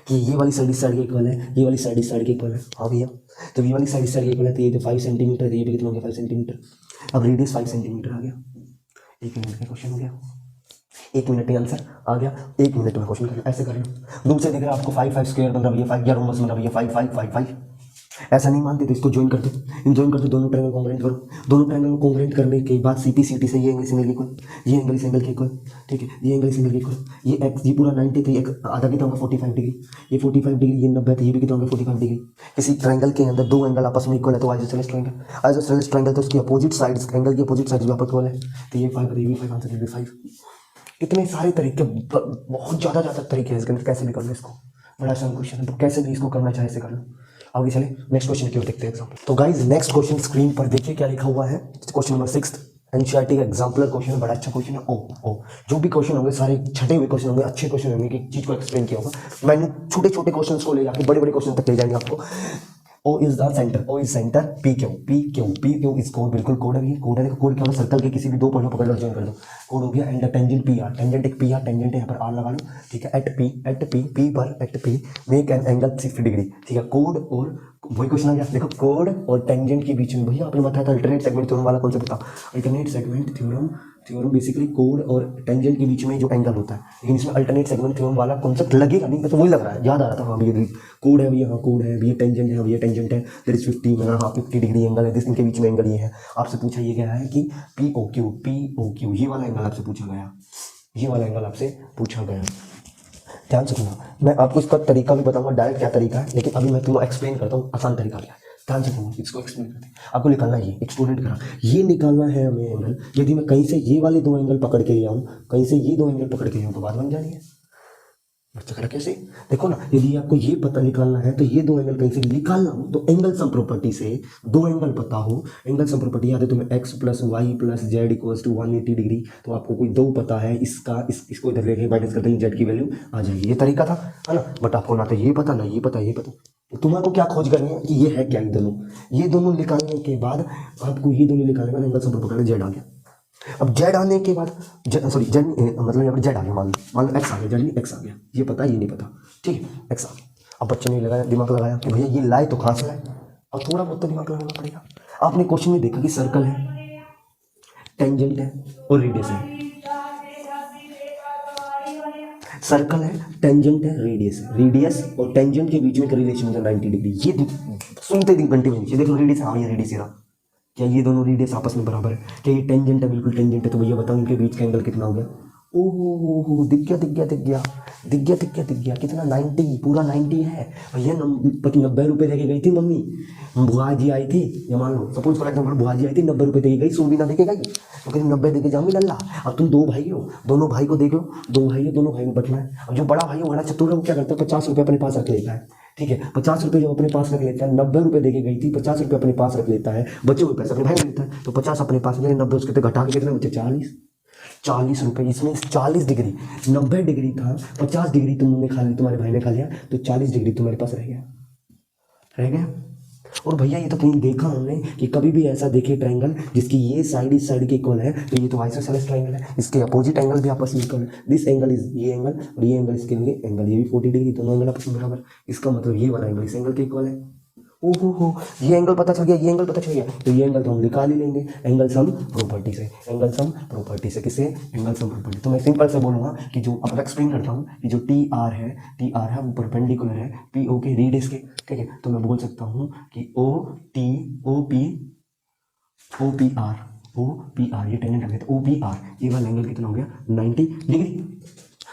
कि ये वाली साइड इस साइड के इक्वल है, ये वाली साइड इस साइड के इक्वल है, हाँ भैया। तो ये वाली साइड इस साइड के इक्वल है, तो ये जो 5 सेंटीमीटर है, ये भी कितना हो गया 5 सेंटीमीटर। अब रेडियस 5 सेंटीमीटर आ गया। 1 मिनट का क्वेश्चन हो गया, 1 मिनट में आंसर आ गया, 1 मिनट में क्वेश्चन करना, ऐसे कर लो। दूर से देख रहे आपको 5 5 स्क्वायर बन रहा है, 5 या रोमस बन रहा है 5 5 5 5, ऐसा नहीं मानते तो इसको ज्वाइन कर दो, इन ज्वाइन कर दो, दोनों ट्रायंगल कॉन्ग्रुएंट करो। दोनों ट्रायंगल को कॉन्ग्रुएंट करने के बाद CPCT से ये एंगल इस एंगल के इक्वल, ये एंगल इस एंगल के इक्वल, ठीक है, ये एंगल इस एंगल के इक्वल, ये x, ये पूरा 90 तो ये आधा कितना होगा 45 डिग्री, ये 45 डिग्री, ये 90 तो ये भी कितना होगा 45 डिग्री। किसी ट्रायंगल के अंदर 2 एंगल आपस में इक्वल है तो आइसोसेलेस ट्रायंगल, आइसोसेलेस ट्रायंगल तो उसकी अपोजिट साइड्स, एंगल की अपोजिट साइड्स भी आपस इक्वल है, तो ये 5 ये भी 5, आंसर भी 5। इतने सारे तरीके, बहुत ज़्यादा तरीके हैं इसके अंदर, कैसे भी कर लो इसको, बड़ा आसान क्वेश्चन है, तो कैसे भी इसको करना चाहे ऐसे कर लो। आगे चले नेक्स्ट क्वेश्चन की ओर देखते हैं एग्जाम्पल। तो गाइज नेक्स्ट क्वेश्चन स्क्रीन पर देखिए क्या लिखा हुआ है, क्वेश्चन नंबर 6 एनसीईआरटी का एग्जाम्पलर क्वेश्चन है, बड़ा अच्छा क्वेश्चन है। ओ जो भी क्वेश्चन होंगे सारे छटे हुए क्वेश्चन होंगे, अच्छे क्वेश्चन होंगे कि चीज को एक्सप्लेन किया होगा। मैंने छोटे छोटे क्वेश्चन को ले जाके बड़े बड़े क्वेश्चन तक ले जाएंगे आपको। O is the centre, O is centre, P Q, P Q, P Q is कोड, बिल्कुल कोड है, ये कोड है। देखो कोड क्या होता है, सर्कल के किसी भी दो पॉइंट पकड़ लो, ज्वाइन कर दो, कोड हो गया। And tangent P R, tangent एक पी आर, टेंजेंट है यहाँ पर आर लगा लो, ठीक है। एट पी पी पर at P make an angle 60 degree, ठीक है। कोड और वही क्वेश्चन आ गया, देखो कोड और टेंजेंट के बीच में, भैया आपने बताया था अल्टरनेट सेगमेंट थ्योरम वाला कॉन्सेप्ट था। Alternate segment theorem, theorem basically code और टेंजेंट के बीच में जो एंगल होता है, लेकिन इसमें अल्टरनेट सेगमेंट थ्योरम वाला कॉन्सेप्ट लगेगा नहीं, तो वही लग रहा है, याद आ रहा था। हाँ भैया कोड है भैया, हाँ कोड है भैया, टेंजेंट है भैया, टेंजेंट है, देयर इज 50, मेरा हाँ 50 डिग्री एंगल है, दिस इनके बीच में एंगल ये है। आपसे पूछा ये गया है कि पी ओ क्यू, ये वाला एंगल आपसे पूछा गया, ये वाला एंगल आपसे पूछा गया। ध्यान से सुनना, मैं आपको इसका तरीका भी बताऊंगा, डायरेक्ट क्या तरीका है, लेकिन अभी मैं तुमको एक्सप्लेन करता हूँ आसान तरीका क्या है। ध्यान से सुनो, इसको एक्सप्लेन करते हैं। आपको निकालना है, ये एक स्टूडेंट करा, ये निकालना है हमें एंगल। यदि मैं कहीं से ये वाले दो एंगल पकड़ के ले आऊँ, कहीं से ये दो एंगल पकड़ के ले आऊँ, तो बात बन जानी है। बच्चा करा कैसे, देखो ना, यदि आपको ये पता निकालना है तो ये दो एंगल कहीं से निकालना हो, तो एंगल सम प्रॉपर्टी से दो एंगल पता हो, एंगल सम प्रॉपर्टी याद है तुम्हें, X plus Y plus Z equals to 180 degree, तो आपको कोई दो पता है, इसको इधर लेके माइनस करते ही जेड की वैल्यू आ जाएगी, ये तरीका था, है ना। बट आपको ना तो ये पता, ना ये पता, ये पता, तुम्हारे को क्या खोज करनी है कि ये है क्या, ये दोनों निकालने के बाद आपको ये दोनों निकालने के बाद एंगल सम प्रॉपर्टी जेड आ गया। अब जेड आने के बाद सॉरी जेड मतलब यहाँ पर जेड आ गया, मान लो एक्स आ गया, जेड एक्स आ गया, ये पता ये नहीं पता, ठीक है, एक्स आ गया। अब बच्चे ने लगाया, दिमाग लगाया कि भैया ये लाए तो कहाँ से लाए, और थोड़ा बहुत तो दिमाग लगाना पड़ेगा। आपने क्वेश्चन में देखा कि सर्कल है, टेंजेंट है और रेडियस है, सर्कल है, टेंजेंट है, रेडियस है, रेडियस और टेंजेंट के बीच में का रिलेशन है 90 डिग्री। ये सुनते घंटे में नीचे देखो, रेडियस, हाँ ये रेडियस है, क्या ये दोनों रेडियस आपस में बराबर है, क्या ये टेंजेंट है, बिल्कुल टेंजेंट है, तो भैया बताओ इनके बीच का एंगल कितना हो गया। ओहो दिख गया कितना, 90, पूरा 90 है भैया। 90 रुपये देके गई थी मम्मी, बुआ जी आई थी, ये मान लो सपोज फॉर एग्जाम्पल बुआ जी आई थी, 90 रुपये देके गई, 100 भी ना देके गई, तो कहती 90 देके जाऊंगी लल्ला। अब तुम दो भाई हो, दोनों भाई को देख लो, दो भाई हो, दोनों भाई में बचना है। अब जो बड़ा भाई हो, बड़ा चतुर है, वो क्या करता है, 50 रुपये अपने पास रख लेता है, ठीक है, 50 रुपये जो अपने पास रख लेता है, 90 रुपये देके गई थी, 50 रुपये अपने पास रख लेता है, बचे हुए पैसे अपने भाई को देता है, तो 50 अपने पास, मेरे 90 उसके घटा के कितने बचे, 40 रुपये। इसमें 40 डिग्री, 90 डिग्री था, 50 डिग्री तुमने खा ली, तुम्हारे भाई ने खा लिया, तो 40 डिग्री तुम्हारे पास रह गया। और भैया ये तो कहीं देखा हमने कि कभी भी ऐसा देखे ट्रायंगल जिसकी ये साइड इस साइड के इक्वल है, तो ये तो आइसोसेलेस ट्रायंगल है, इसके अपोजिट एंगल भी आपस में इक्वल है, दिस एंगल इज ये एंगल और ये एंगल इसके लिए एंगल, ये भी 40 डिग्री, दोनों एंगल आपस में बराबर, इसका मतलब ये वाला एंगल इस एंगल के इक्वल है। ओहो ये एंगल पता चल गया, ये एंगल पता चल गया, तो ये एंगल तो हम निकाल ही लेंगे एंगल सम प्रॉपर्टी से, एंगल सम प्रॉपर्टी से, किससे, एंगल सम प्रॉपर्टी। तो मैं सिंपल से बोलूंगा कि जो अब एक्सप्लेन करता हूँ कि जो टी आर है वो परपेंडिकुलर है पी ओ के रेडियस के, ठीक है। तो मैं बोल सकता हूँ कि ओ पी आर ये टेंजेंट आ गया, तो ओ पी आर ये वाला एंगल कितना हो गया, 90 डिग्री।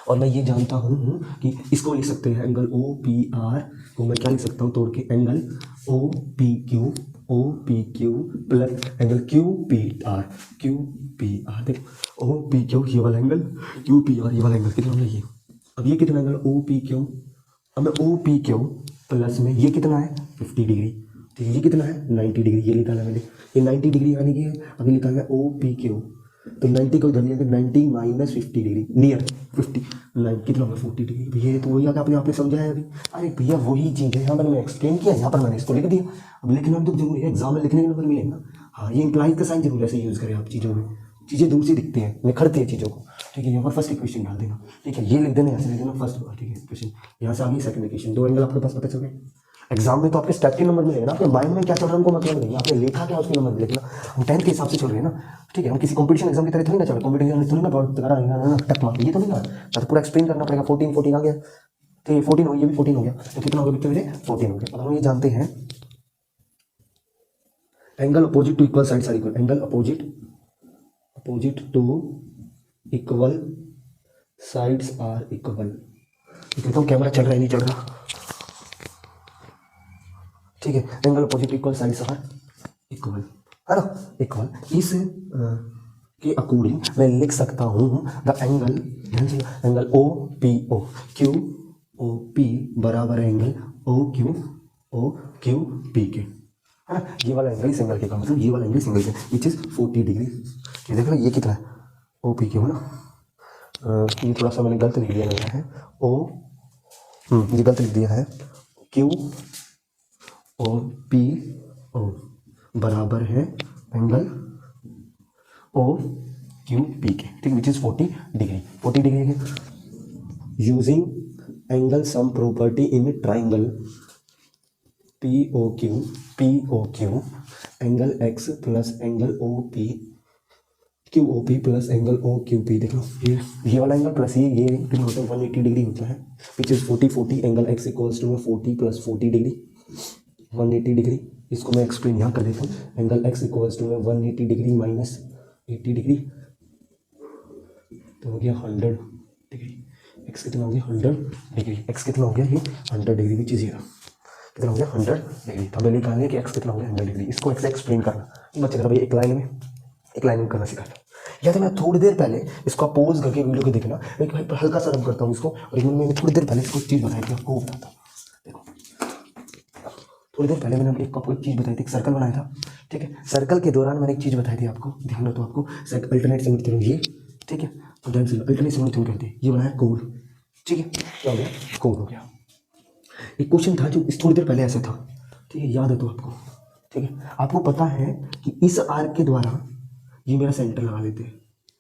और मैं ये जानता हूँ कि इसको लिख सकते हैं एंगल ओ पी आर को मैं क्या लिख सकता हूँ तोड़ के, angle O P Q plus angle Q P R. देखो ओ पी क्यू ये वाला एंगल, क्यू पी आर ये वाला एंगल कितना होगा ये। अब ये कितना एंगल ओ पी क्यू, अब मैं ओ पी क्यू प्लस में ये कितना है 50 डिग्री, ठीक है, ये कितना है 90 डिग्री, ये निकाला मैंने, ये 90 डिग्री यानी कि अभी निकालना है ओ पी क्यू, तो 90 को इधर लिया, 90 माइनस 50 डिग्री नियर 50, कितना होगा 40 डिग्री। भैया तो वही आगे आपने समझाया अभी, अरे भैया वही चीज़ है, यहाँ पर मैंने एक्सप्लेन किया, यहाँ पर मैंने इसको लिख दिया। अब लिखना तो जरूरी है, एग्जाम में लिखने के नंबर मिलेगा। हाँ ये इंप्लाइज का साइन जरूर ऐसे यूज़ करें आप, चीज़ों में चीज़ें दूर से दिखती हैं, निखरती है चीज़ों को, ठीक है। यहाँ पर फर्स्ट इक्वेशन डाल देना, ठीक है, ये लिख देना, ऐसे लिख देना फर्स्ट, ठीक है, इक्वेशन यहाँ से आगे सेकंड इक्वेशन, दो एंगल आपके पास पता चल गए। एग्जाम में तो आपके स्टैटिक नंबर मिलेगा ना, आपके माइंड में क्या चल रहा है उनको मतलब नहीं, आपने लिखा क्या उसके नंबर लिखना, हम 10th के हिसाब से चल रहे हैं ना, ठीक है। हम किसी कंपटीशन एग्जाम की तरह थोड़ी ना चल रहे, कंपटीशन थोड़ी ना टक मार, ये तो नहीं तो पूरा एक्सप्लेन करना पड़ेगा। 14 आ गया, तो ये 14 हो, ये भी 14 हो गया, तो कितना हो गया बच्चे मेरे 14 हो गया। अब हम ये जानते हैं angle opposite to equal sides are equal, angle opposite to equal sides are equal. कहता हूँ कैमरा चल रहा है नहीं चल रहा, ठीक है, angle opposite equal sides are equal, है ना, इक्वल। इस के अकॉर्डिंग मैं लिख सकता हूँ the angle O Q O P बराबर एंगल ओ क्यू पी के, है ना। ये वाला एंगल इस एंगल के का मतलब ये वाला एंगल इस एंगल के विच इज 40 डिग्री। ये देख लो ये कितना है ओ पी क्यू, है ना। ये थोड़ा सा मैंने गलत लिख दिया है, ये गलत लिख दिया है क्यू ओ पी ओ बराबर है एंगल ओ क्यू पी के, ठीक, विच इज 40 डिग्री। 40 डिग्री है using angle sum property in triangle P O Q angle X plus angle O P Q O P plus angle O Q P. देख लो ये वाला एंगल प्लस ये कितना होता है 180 डिग्री होता है, which is 40 angle X equals to 40 plus 40 degree 180 degree. इसको मैं एक्सप्लेन यहाँ कर देता हूँ। Angle X equals to 180 degree minus 80 degree तो हो गया 100 डिग्री। एक्स कितना हो गया 100 डिग्री। एक्स कितना हो गया ये 100 डिग्री, विच इज कितना हो गया 100 डिग्री। तो हमें निकालना है कि एक्स कितना हो गया 100 डिग्री। इसको एक्स एक्सप्लेन करना बच्चे भाई एक लाइन में करना सिखा लो। या तो मैं थोड़ी देर पहले इसको पोज करके वीडियो को देखना, एक भाई हल्का सा रब करता हूँ इसको, और मैंने थोड़ी देर पहले इसको चीज़ बताई थी आपको, बताता हूँ। देखो थोड़ी देर पहले मैंने आपको एक चीज़ बताई थी, एक सर्कल बनाया था, ठीक है। सर्कल के दौरान मैंने एक चीज़ बताई थी आपको, ध्यान रखो आपको अल्टरनेट सिमेट्री थ्योरम ये, ठीक है। तो ध्यान से अल्टरनेट सिमेट्री थ्योरम कहते हैं, ये बनाया कोड, ठीक है। क्या हो गया कोड हो गया। एक क्वेश्चन था जो इस थोड़ी देर पहले ऐसा था, ठीक है, याद है तो आपको, ठीक है। आपको पता है कि इस आर्क के द्वारा ये मेरा सेंटर लगा लेते हैं,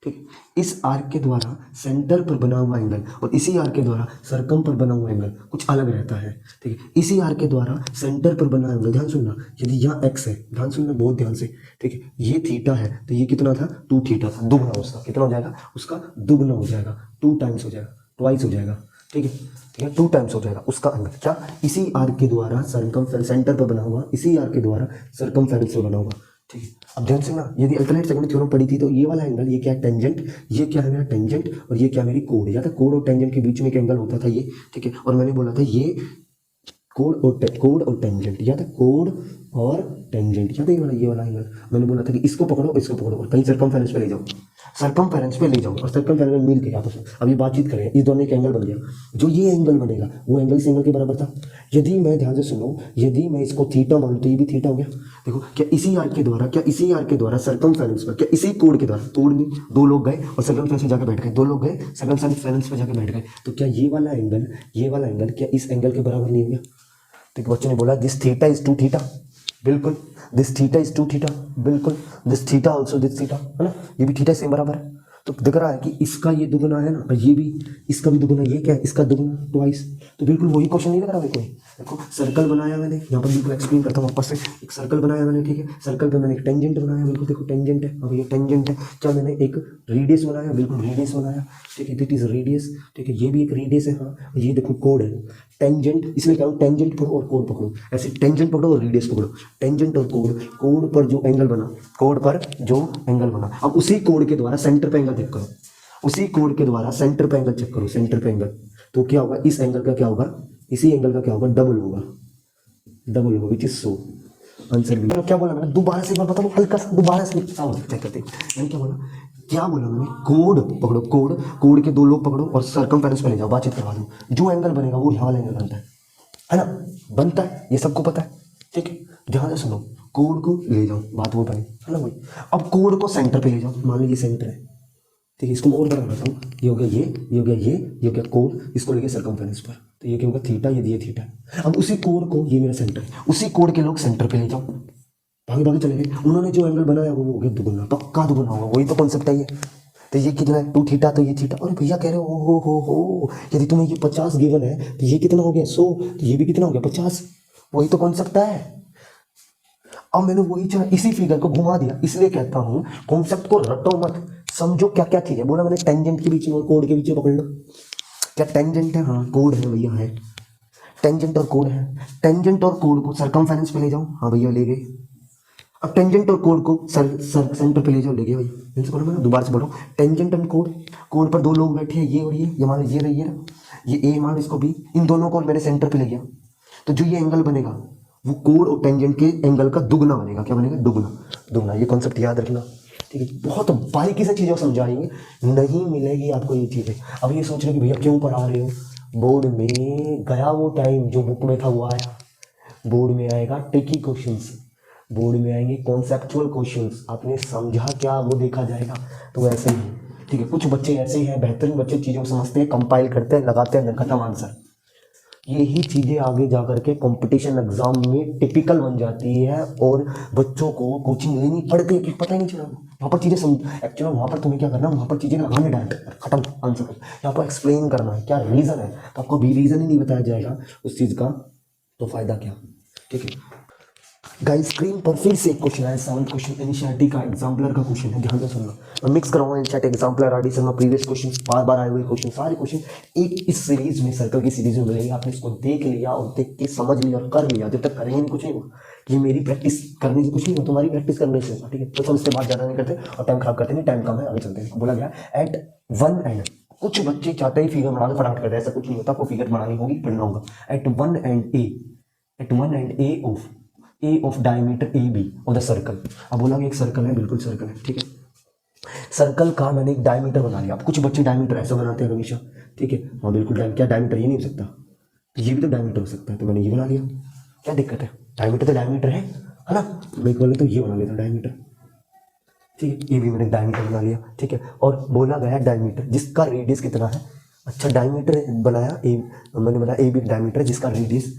ठीक है। इस आर्क के द्वारा सेंटर पर बना हुआ एंगल और इसी आर्क के द्वारा सर्कम पर बना हुआ एंगल कुछ अलग रहता है, ठीक है। इसी आर्क के द्वारा सेंटर पर बना एंगल, ध्यान सुनना, यदि यहाँ एक्स है, ध्यान सुनना बहुत ध्यान से, ठीक है, ये थीटा है तो ये कितना था 2 थीटा था, दुगना उसका कितना हो जाएगा, उसका दुगना हो जाएगा, 2 टाइम्स हो जाएगा, ट्वाइस हो जाएगा, ठीक है, ठीक है, 2 टाइम्स हो जाएगा उसका एंगल। क्या इसी आर्क के द्वारा सरकमफेरेंस सेंटर पर बना हुआ, इसी आर्क के द्वारा सरकमफेरेंस पर बना हुआ, ठीक है। अब ध्यान से ना, यदि अल्टरनेट सेकंड थ्योरम पढ़ी थी तो ये वाला एंगल ये क्या है टेंजेंट, ये क्या है मेरा टेंजेंट और ये क्या मेरी कोड, या था कोड और टेंजेंट के बीच में एक एंगल होता था ये, ठीक है। और मैंने बोला था ये कोड और टेंजेंट, या था कोड और टेंजेंट, या था ये वाला एंगल। मैंने बोला था कि इसको पकड़ो और कहीं सरकमफेरेंस पे ले जाओ, सरकमफेरेंस पे ले जाओ और सरकमफेरेंस में मिल के आपस में अब ये बातचीत करें, इस दोनों एक एंगल बन गया। जो ये एंगल बनेगा वो एंगल इस एंगल के बराबर था। यदि मैं ध्यान से सुनो, यदि मैं इसको थीटा मानूं तो ये भी थीटा हो गया। देखो क्या इसी आर्क के द्वारा सरकमफेरेंस पर, क्या इसी कोड के द्वारा, कोड में 2 लोग गए और सरकमफेरेंस पे जाकर बैठ गए, 2 लोग गए सरकमफेरेंस पे जाकर बैठ गए, तो क्या ये वाला एंगल क्या इस एंगल के बराबर नहीं हो गया। तो बच्चों ने बोला दिस थीटा इज 2 थीटा, बिल्कुल, दिस थीटा इज 2 थीटा, बिल्कुल, this theta also this theta, है ना, ये भी थीटा सेम बराबर है। तो दिख रहा है कि इसका ये दुगुना है ना, और ये भी इसका भी दुगुना, ये क्या है इसका दुगुना ट्वाइस, तो बिल्कुल वही क्वेश्चन नहीं लग रहा मेरे को। देखो सर्कल बनाया मैंने, यहाँ पर बिल्कुल एक्सप्लेन करता हूँ वापस से। एक सर्कल बनाया मैंने, ठीक है, सर्कल पे मैंने एक टेंजेंट बनाया, बिल्कुल देखो टेंजेंट है, अब ये टेंजेंट है। क्या मैंने एक रेडियस बनाया, बिल्कुल रेडियस बनाया, ठीक है, दिट इज रेडियस, ठीक है, ये भी एक रेडियस है, हाँ। ये देखो कोड है टेंजेंट, इसलिए क्या टेंजेंट पकड़ो और कोड पकड़ो, ऐसे टेंजेंट पकड़ो और रेडियस पकड़ो, टेंजेंट और कोड पर जो एंगल बना, कोड पर जो एंगल बना, अब उसी कोड के द्वारा सेंटर पे एंगल चेक करो, उसी कोड के द्वारा सेंटर पे एंगल चेक करो, सेंटर पे एंगल, तो क्या होगा इस एंगल का क्या होगा, इसी एंगल का क्या होगा डबल होगा, विच इज सो आंसर भी। क्या बोला मैंने, दोबारा से एक बार बताओ हल्का सा, दोबारा से चेक करते मैंने क्या बोला मैंने, कोड पकड़ो, कोड के 2 लोग पकड़ो और सरकमफेरेंस पे ले जाओ, बातचीत करवा दो, जो एंगल बनेगा वो यहाँ वाला एंगल बनता है ना, बनता है, ये सबको पता है, ठीक है। ध्यान से सुनो, कोड को ले जाओ, बात वो बनी है ना भाई। अब कोड को सेंटर पे ले जाओ, मान लीजिए सेंटर है, ठीक है, इसको मैं और बड़ा बनाता हूँ, ये हो गया ये हो गया कोड, इसको लेके सरकमफेरेंस पर, तो ये क्या होगा थीटा, ये थीटा। अब उसी कोड को, ये मेरा सेंटर है, उसी कोड के लोग सेंटर पे ले जाओ, भागे चले गए, उन्होंने जो एंगल बनाया वो हो गया दुगुना, पक्का दुगुना होगा, वही तो कॉन्सेप्ट है ये। तो ये कितना है 2 थीटा, तो ये थीटा, और भैया कह रहे हो हो यदि तुम्हें ये 50 गिवन है तो ये कितना हो गया 100, तो ये भी कितना हो गया 50, वही तो कॉन्सेप्ट है। अब मैंने वही इसी फिगर को घुमा दिया, इसलिए कहता हूँ कॉन्सेप्ट को रटो मत, समझो क्या क्या चीज है। बोला मैंने टेंजेंट के बीच में और कोड के बीच में पकड़ लो, क्या टेंजेंट है, हाँ कोड है भैया, है टेंजेंट और कोड है, टेंजेंट और कोड को सरकमफेरेंस पे ले जाओ, हाँ भैया ले गए। अब टेंजेंट और कोड को सेंटर पे ले जाओ, ले गए भाई। इनसे बोलो, दोबारा से बोलो, टेंजेंट एंड कोड पर 2 लोग बैठे हैं, ये और ये मान लो ये रही है, ये ए मान इसको बी, इन दोनों को मैंने सेंटर पे ले गया, तो जो ये एंगल बनेगा वो कोड और टेंजेंट के एंगल का दुगना बनेगा, क्या बनेगा दुगना। ये कॉन्सेप्ट याद रखना, ठीक है। बहुत बारीकी से चीज़ें समझाएंगे, नहीं मिलेगी आपको ये चीज़ें। अब ये सोच रहे हो कि भैया क्यों पढ़ा रहे हो, बोर्ड में गया वो टाइम जो बुक में था वो आया, बोर्ड में आएगा ट्रिकी क्वेश्चंस, बोर्ड में आएंगे कॉन्सेप्चुअल क्वेश्चंस, आपने समझा क्या वो देखा जाएगा। तो ऐसे ही, ठीक है, कुछ बच्चे ऐसे हैं, बेहतरीन बच्चे चीज़ों को समझते हैं, कंपाइल करते हैं, लगाते हैं, खत्म आंसर। यही चीज़ें आगे जा करके कंपटीशन एग्जाम में टिपिकल बन जाती है और बच्चों को कोचिंग लेनी पड़ती है कि पता ही नहीं चला वहाँ पर चीज़ें एक्चुअली वहाँ पर तुम्हें क्या करना है, वहाँ पर चीज़ें लगाने डायरेक्ट खत्म आंसर। यहाँ पर एक्सप्लेन करना है क्या रीज़न है, तो आपको भी रीज़न ही नहीं बताया जाएगा उस चीज़ का तो फ़ायदा क्या। ठीक है गाइस, स्क्रीन पर फिर से एक क्वेश्चन है, 7th क्वेश्चन एनसीईआरटी का एग्जाम्पलर का क्वेश्चन है, ध्यान से सुनना। मैं मिक्स कराऊंगा NCERT exemplar RD Sharma previous question, बार बार आए हुए क्वेश्चन, सारे क्वेश्चन एक इस सीरीज में, सर्कल की सीरीज में मिलेंगे। आपने इसको देख लिया और देख के समझ लिया और कर लिया, जब तक करेंगे नहीं कुछ नहीं होगा। ये मेरी प्रैक्टिस करने से कुछ नहीं होगा, तुम्हारी प्रैक्टिस करने से होगा। ठीक है, तो हम इससे बात ज़्यादा नहीं करते और टाइम खराब करते नहीं, टाइम कम है, आगे चलते हैं। बोला गया एट वन एंड, कुछ बच्चे चाहते ही फिगर बना के फटाफट करते हैं, ऐसा कुछ नहीं होता, आपको फिगर बनानी होगी, पढ़ना होगा। At one end A of diameter A B of the circle. अब बोला कि एक सर्कल है, बिल्कुल सर्कल है, ठीक है। सर्कल का मैंने एक डायमीटर बना लिया। अब कुछ बच्चे डायमीटर ऐसा बनाते हैं हमेशा, ठीक है, हाँ बिल्कुल क्या डायमीटर ये नहीं हो सकता, तो ये भी तो डायमीटर हो सकता है, तो मैंने ये बना लिया, क्या दिक्कत है, डायमीटर तो डायमीटर है ना। मैं बोले तो ये बना लेता डायमीटर, ठीक है, ये भी मैंने डायमीटर बना लिया, ठीक है। और बोला गया डायमीटर जिसका रेडियस कितना है, अच्छा डायमीटर बनाया ए, मैंने बनाया ए भी डायमीटर जिसका रेडियस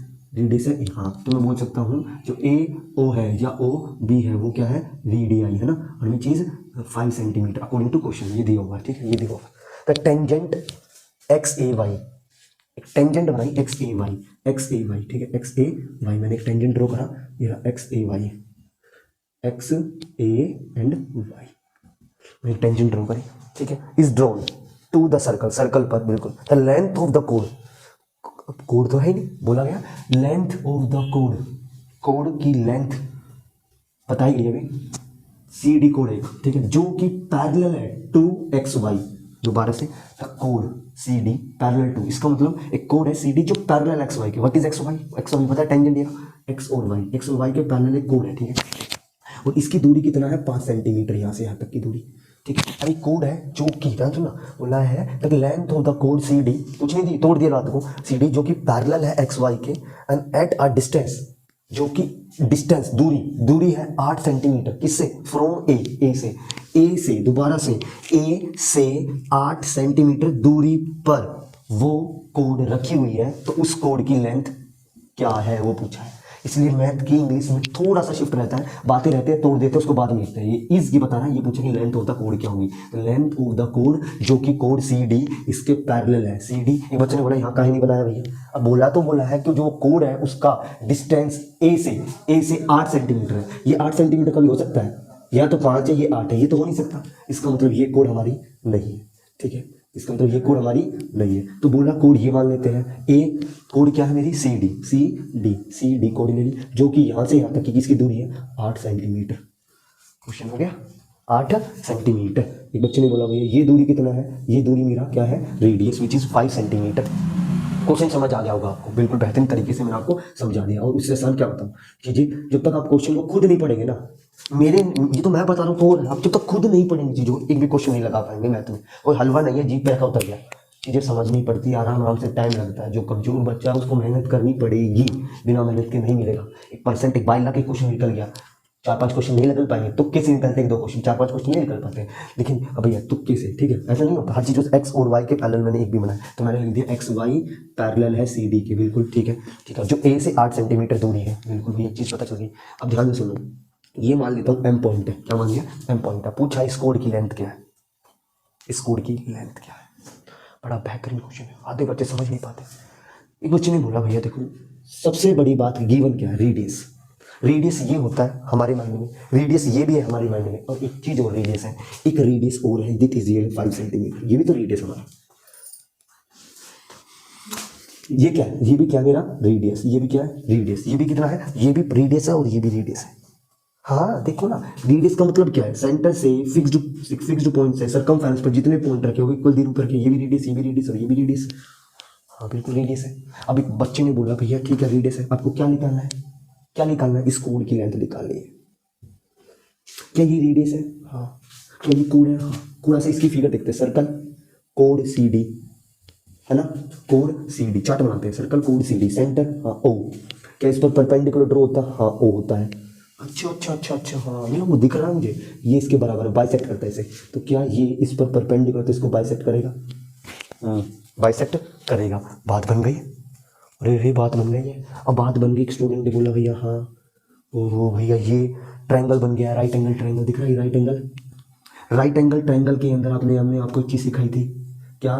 है ए। हाँ, तो मैं बोल सकता हूँ जो ए ओ है या ओ बी है वो क्या है, रेडियाई है ना, और ये चीज़ 5 सेंटीमीटर अकॉर्डिंग टू क्वेश्चन ये दिया हुआ है, ठीक है, ये दिया हुआ है। The tangent X A Y, एक टेंजेंट बनाई एक्स ए वाई, ठीक है, एक्स ए वाई, मैंने एक टेंजेंट ड्रॉ करा, ये x A Y, x A and Y, मैंने टेंजेंट ड्रॉ करी, ठीक है, is drawn to the circle, circle पर बिल्कुल। The length of the code, code तो है नहीं, बोला गया length of the code, code की लेंथ बताई गई अभी, सी डी कोड एक, ठीक है, जो कि पैरेलल है टू एक्स वाई, दोबारा से द कोड सी डी पैरेलल टू, इसका मतलब एक कोड है सी डी जो पैरेलल एक्स वाई के। What is X Y, X Y पता है, टेंजेंट दिया, एक्स और वाई के पैरेलल एक कोड है, ठीक है, और इसकी दूरी कितना है 5 सेंटीमीटर, यहाँ से यहाँ तक की दूरी, ठीक है। अभी कोड है जो कि सुना बोला है द लेंथ ऑफ द कोड सी डी, कुछ नहीं दी, तोड़ दिया रात को, सी डी जो कि पैरेलल है एक्स वाई के एंड एट अ डिस्टेंस, जो कि डिस्टेंस दूरी है 8 सेंटीमीटर, किससे, फ्रॉम ए से दोबारा से ए से 8 सेंटीमीटर दूरी पर वो कोड रखी हुई है, तो उस कोड की लेंथ क्या है वो पूछा है। इसलिए मैथ की इंग्लिश में थोड़ा सा शिफ्ट रहता है, बातें रहते हैं तोड़ देते हैं उसको बाद में लिखते हैं। ये इज की बता रहा है, ये पूछा कि लेंथ ऑफ द कोड क्या होगी, तो लेंथ ऑफ द कोड जो कि कोड सी डी इसके पैरेलल है, सी डी, एक बच्चे ने बोला यहाँ कहीं नहीं बनाया भैया, अब बोला है कि जो कोड है उसका डिस्टेंस ए से 8 सेंटीमीटर है, ये 8 सेंटीमीटर का भी हो सकता है, या तो 5 है ये 8 है, ये तो हो नहीं सकता, इसका मतलब ये कोड हमारी नहीं है, ठीक है, इसका मतलब ये कोड हमारी नहीं है। तो बोला कोड ये मान लेते हैं, ए कोड क्या है मेरी सी डी कोड ले ली, जो कि यहाँ से यहाँ तक की किसकी दूरी है 8 सेंटीमीटर। क्वेश्चन हो गया 8 सेंटीमीटर। एक बच्चे ने बोला भैया ये दूरी कितना है, ये दूरी मेरा क्या है radius which is 5 centimetre. Question समझ आ गया होगा आपको, बिल्कुल बेहतरीन तरीके से मैंने आपको समझा दिया। और उससे आसान क्या बताऊँ कि जी जब तक आप क्वेश्चन को खुद नहीं पढ़ेंगे ना, ये तो मैं बता रहा हूँ, तो आप जब तक खुद नहीं पढ़ेंगे चीज़ों, एक भी क्वेश्चन नहीं लगा पाएंगे मैथ में। कोई हलवा नहीं है जीप पे रखा उतर गया, चीज़ें समझनी पड़ती है, आराम से टाइम लगता है। जो कमजोर बच्चा है उसको मेहनत करनी पड़ेगी, बिना मेहनत के नहीं मिलेगा। 1% 22 लाख के क्वेश्चन निकल गया, 4-5 क्वेश्चन नहीं निकल पाएंगे, तुक्के से निकलते हैं, 2 क्वेश्चन 4-5 क्वेश्चन नहीं निकल पाते, लेकिन अब भैया तुक्के से, ठीक है, ऐसा नहीं होता। हर चीज़ एक्स और वाई के पैरेलल मैंने एक भी बनाया, तो मैंने लिख दिया एक्स वाई पैरेलल है सी डी के, बिल्कुल ठीक है, जो ए से 8 सेंटीमीटर दूरी है, बिल्कुल भी एक चीज़ पता चल गई। अब ध्यान से सुनो, ये मान लेता हूँ एम पॉइंट है, क्या मान लिया एम पॉइंट है। पूछा इस कोड की लेंथ क्या है, इस कोड की लेंथ क्या है, बड़ा बेहतरीन क्वेश्चन है, आधे बच्चे समझ नहीं पाते। एक बच्चे ने बोला भैया देखो सबसे बड़ी बात गिवन क्या है, रेडियस ये होता है हमारे माइंड में, रेडियस ये भी है हमारे माइंड में, और एक चीज और रेडियस है, एक रेडियस और है, दिट इज 5 सेंटीमीटर, ये भी तो रेडियस हमारा, ये क्या है, ये भी क्या मेरा रेडियस, ये भी क्या है रेडियस, ये भी कितना है, ये भी रेडियस है और ये भी रेडियस है। हाँ देखो ना, रेडियस का मतलब क्या है, सेंटर से फिक्स्ड पॉइंट से सर्कमफेरेंस पर जितने पॉइंट रखे होंगे इक्वल दूरी पर के, ये भी रेडियस, ये भी रेडियस और ये भी रेडियस। हाँ बिल्कुल रेडियस है। अब एक बच्चे ने बोला भैया ठीक है रेडियस है, आपको क्या निकालना है, इस कोड की लेंथ निकालनी है। क्या ये रेडियस है, हाँ। क्या ये कोड है, हाँ। कोड से इसकी फिगर देखते हैं, सर्कल कोड सी डी है ना, कोड सी डी चार्ट बनाते हैं, circle code C D center, हाँ ओ। क्या इस पर परपेंडिकुलर ड्रॉ होता है, हाँ ओ होता है। अच्छा हाँ ये वो दिख रहा है मुझे, ये इसके बराबर बाइसेक्ट करता है इसे, तो क्या ये इस पर परपेंडिकुलर तो इसको बाइसेक्ट करेगा, बाइसेक्ट करेगा, बात बन गई। अरे रे बात बन गई है। अब बात बन गई, एक स्टूडेंट ने बोला भैया हाँ, ओहो भैया ये ट्रायंगल बन गया, राइट एंगल ट्रायंगल दिख रहा है, right angle. Right angle triangle के अंदर हमने आपको एक चीज़ सिखाई थी क्या,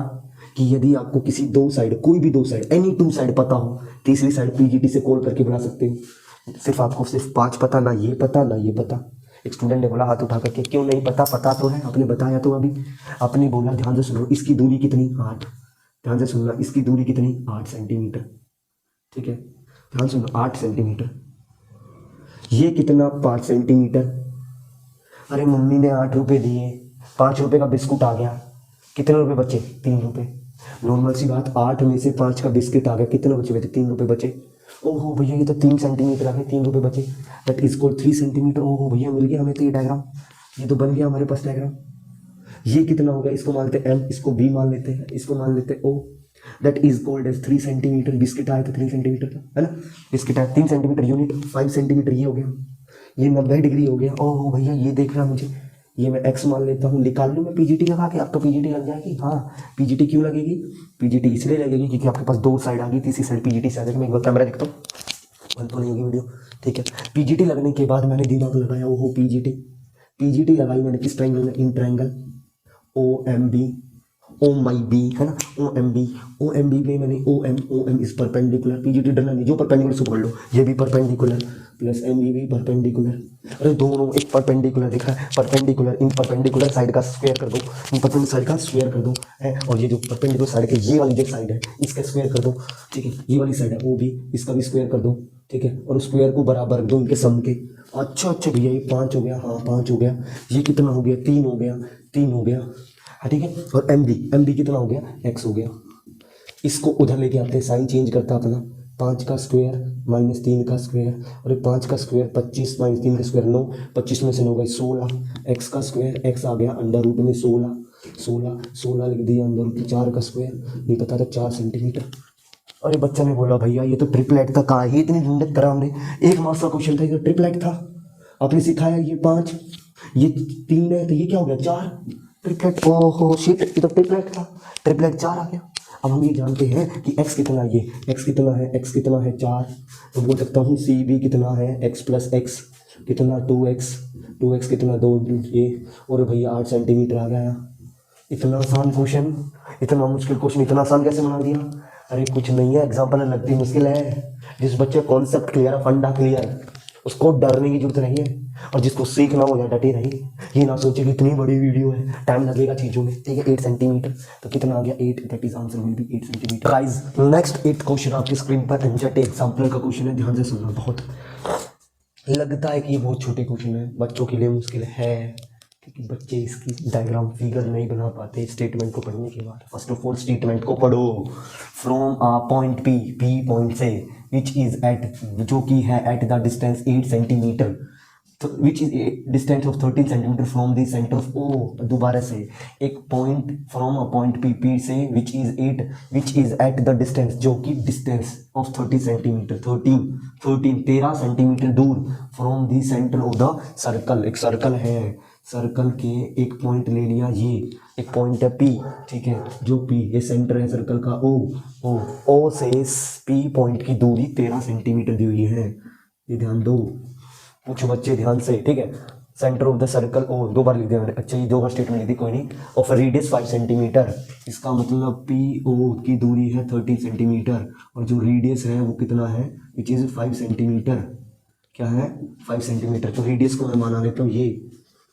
कि यदि आपको किसी दो साइड, कोई भी दो साइड, एनी टू साइड पता हो, तीसरी साइड पीजीटी से कॉल करके बना सकते हो। सिर्फ आपको सिर्फ 5 पता, ना ये पता ना ये पता। एक स्टूडेंट ने बोला हाथ उठा करके, क्यों नहीं पता, पता तो है, आपने बताया तो अभी। आपने बोला ध्यान से सुनो, इसकी दूरी कितनी, 8। ध्यान से सुनना, इसकी दूरी कितनी, 8 सेंटीमीटर। ठीक है, ध्यान सुनो, 8 सेंटीमीटर। ये कितना, 5 सेंटीमीटर। अरे मम्मी ने 8 रुपये दिए, 5 रुपये का बिस्कुट आ गया, कितने रुपए बचे, 3 रुपये। नॉर्मल सी बात, 8 में से 5 का बिस्किट आ गया, कितने बचे, 3 रुपये बचे। ओहो भैया ये तो 3 सेंटीमीटर आ गए, 3 रुपये बचे, दैट इज कॉल्ड 3 सेंटीमीटर। ओहो भैया मिल गया हमें तो ये डायग्राम, ये तो बन गया हमारे पास डायग्राम। ये कितना हो गया, इसको मान लेते हैं एम, इसको बी मान लेते हैं, इसको मान लेते हैं O, that is called as 3 centimetre. Biscuit आया था 3 सेंटीमीटर का, है ना, बिस्किट आया 3 सेंटीमीटर यूनिट, 5 सेंटीमीटर ये हो गया, ये 90 डिग्री हो गया। ओहो भैया ये देख रहा मुझे, ये मैं एक्स मान लेता हूँ, निकाल लूँ मैं पीजीटी लगा के। अब तो पीजीटी लग जाएगी, हाँ पीजीटी क्यों लगेगी, पीजीटी इसलिए लगेगी क्योंकि आपके पास 2 साइड आ गई, तीसरी साइड पीजीटी से आ जाएगी। मैं एक बार कैमरा देखता हूँ, बंद तो नहीं होगी वीडियो, ठीक है। पीजीटी लगने के बाद मैंने दिमाग लगाया, ओहो पीजीटी, पीजीटी लगाई मैंने किस ट्रायंगल में, in triangle O M B, O M B, है ना, O M B. O M B में मैंने O M is perpendicular, PGT डरना नहीं, जो परपेंडिकुलर से पढ़ लो, ये भी परपेंडिकुलर प्लस एम बी भी परपेंडिकुलर। अरे दोनों एक परपेंडिकुलर दिख रहा है, परपेंडिकुलर, इन परपेंडिकुलर साइड का स्क्वायर कर दो, इन परपेंडिकुलर साइड का स्क्वायर कर दो, है। और ये जो परपेंडिकुलर साइड के ये वाली जो साइड है इसका स्क्वायर कर दो, ठीक है। ये वाली साइड है ओ बी, इसका भी स्क्वायर कर दो, ठीक है। और स्क्वायर को बराबर रख दो इनके सम के। अच्छा भैया ये 5 हो गया, हाँ 5 हो गया। ये कितना हो गया, 3 हो गया, 3 हो गया, हाँ ठीक है। और एम बी कितना हो गया, एक्स हो गया। इसको उधर लेके आते हैं, साइन चेंज करता अपना, 5 का स्क्वायर माइनस 3 का स्क्वायर, और 5 का स्क्वायर 25 माइनस 3 का स्क्वायर 9, 25 में से 9 गए 16, एक्स का स्क्वायर, एक्स आ गया अंडर रूट में 16 लिख दिया, अंडर रूट 4 का स्क्वायर, नहीं पता था 4 सेंटीमीटर। अरे बच्चा ने बोला भैया ये तो ट्रिपलेट था, कहाँ ही इतनी झंझट करा हमने, 1 मार्क्स का क्वेश्चन था, ये तो ट्रिपलेट था। आपने सिखाया ये 5, ये 3 है तो ये क्या हो गया, 4 ट्रिपलेट। ओहो शिट, ये तो ट्रिपलेट था, ट्रिपलेट 4 आ गया। अब हम ये जानते हैं कि x कितना है, ये x कितना है, x कितना है 4, तो बोल सकता हूँ सी बी कितना है, x प्लस एक्स कितना 2x कितना 2 ये, और भैया 8 सेंटीमीटर आ गया। इतना आसान क्वेश्चन, इतना मुश्किल क्वेश्चन इतना आसान कैसे बना दिया। अरे कुछ नहीं है, एग्जाम्पल लगती मुश्किल है, जिस बच्चे कॉन्सेप्ट क्लियर है, फंडा क्लियर, उसको डरने की जरूरत नहीं है, और जिसको सीखना हो जाए डटे रही। ये ना सोचे कि इतनी बड़ी वीडियो है, टाइम लगेगा चीज़ों में, ठीक है। 8 सेंटीमीटर तो कितना आ गया, 8, that is answer will B 8 centimetre. Guys next 8 question आपकी स्क्रीन पर एनजेट एग्जाम्पल का क्वेश्चन है, ध्यान से सुनना। बहुत लगता है कि ये बहुत छोटे क्वेश्चन है, बच्चों के लिए मुश्किल है, क्योंकि बच्चे इसकी डायग्राम फिगर नहीं बना पाते स्टेटमेंट को पढ़ने के बाद। फर्स्ट ऑफ ऑल स्टेटमेंट को पढ़ो, फ्रॉम पॉइंट पी पॉइंट से, विच इज एट, जो कि है at the distance 8 centimetre, which is distance of 13 centimetre from the centre of O. दोबारा से एक point from a point P से which is at the distance, जो कि डिस्टेंस ऑफ 30 सेंटीमीटर, 13 सेंटीमीटर दूर from the centre of the circle. एक सर्कल है, सर्कल के एक पॉइंट ले लिया, ये एक पॉइंट है पी, ठीक है, जो पी ये सेंटर है सर्कल का, ओ से पी पॉइंट की दूरी 13 सेंटीमीटर दी हुई है। ये ध्यान दो, पूछो बच्चे ध्यान से, ठीक है। Center of the circle O 2 बार लिख दिया मैंने, अच्छा ये 2 बार स्टेटमेंट लिख दी, कोई नहीं। ऑफ रेडियस 5 सेंटीमीटर, इसका मतलब पी ओ की दूरी है 13 सेंटीमीटर, और जो रेडियस है वो कितना है, विच इज 5 सेंटीमीटर। क्या है, 5 सेंटीमीटर। तो रेडियस को मैं माना लेता हूँ ये,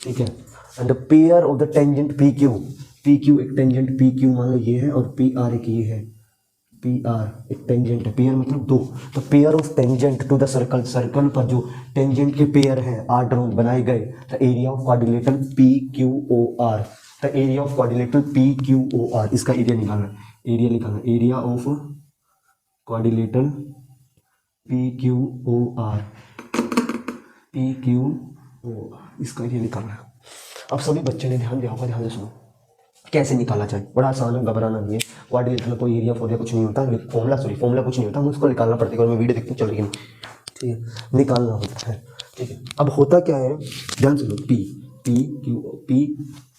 ठीक है। And the pair of the tangent P Q एक टेंजेंट पी क्यू मान लो ये है, और पी आर एक ये है, पी आर एक टेंजेंट है, पेयर मतलब 2। तो pair of tangent to the circle, circle पर जो टेंजेंट के पेयर हैं 8 राउंड बनाए गए, the area of quadrilateral P Q O R, the area of quadrilateral P Q O R, इसका एरिया निकालना, एरिया निकालना, area of quadrilateral P Q O R, P Q O, इसका ये निकालना है। अब सभी बच्चे ने ध्यान दिया होगा, ध्यान से सुनो कैसे निकाला जाए, बड़ा आसान है, घबराना नहीं है। क्वाड्रिलेटरल कोई एरिया फोरिया कुछ नहीं होता, फॉर्मूला कुछ नहीं होता, मुझको निकालना पड़ता है, और मैं वीडियो देखता हूँ चल रही है, ठीक है, निकालना होता है, ठीक है। अब होता क्या है, ध्यान से लो, पी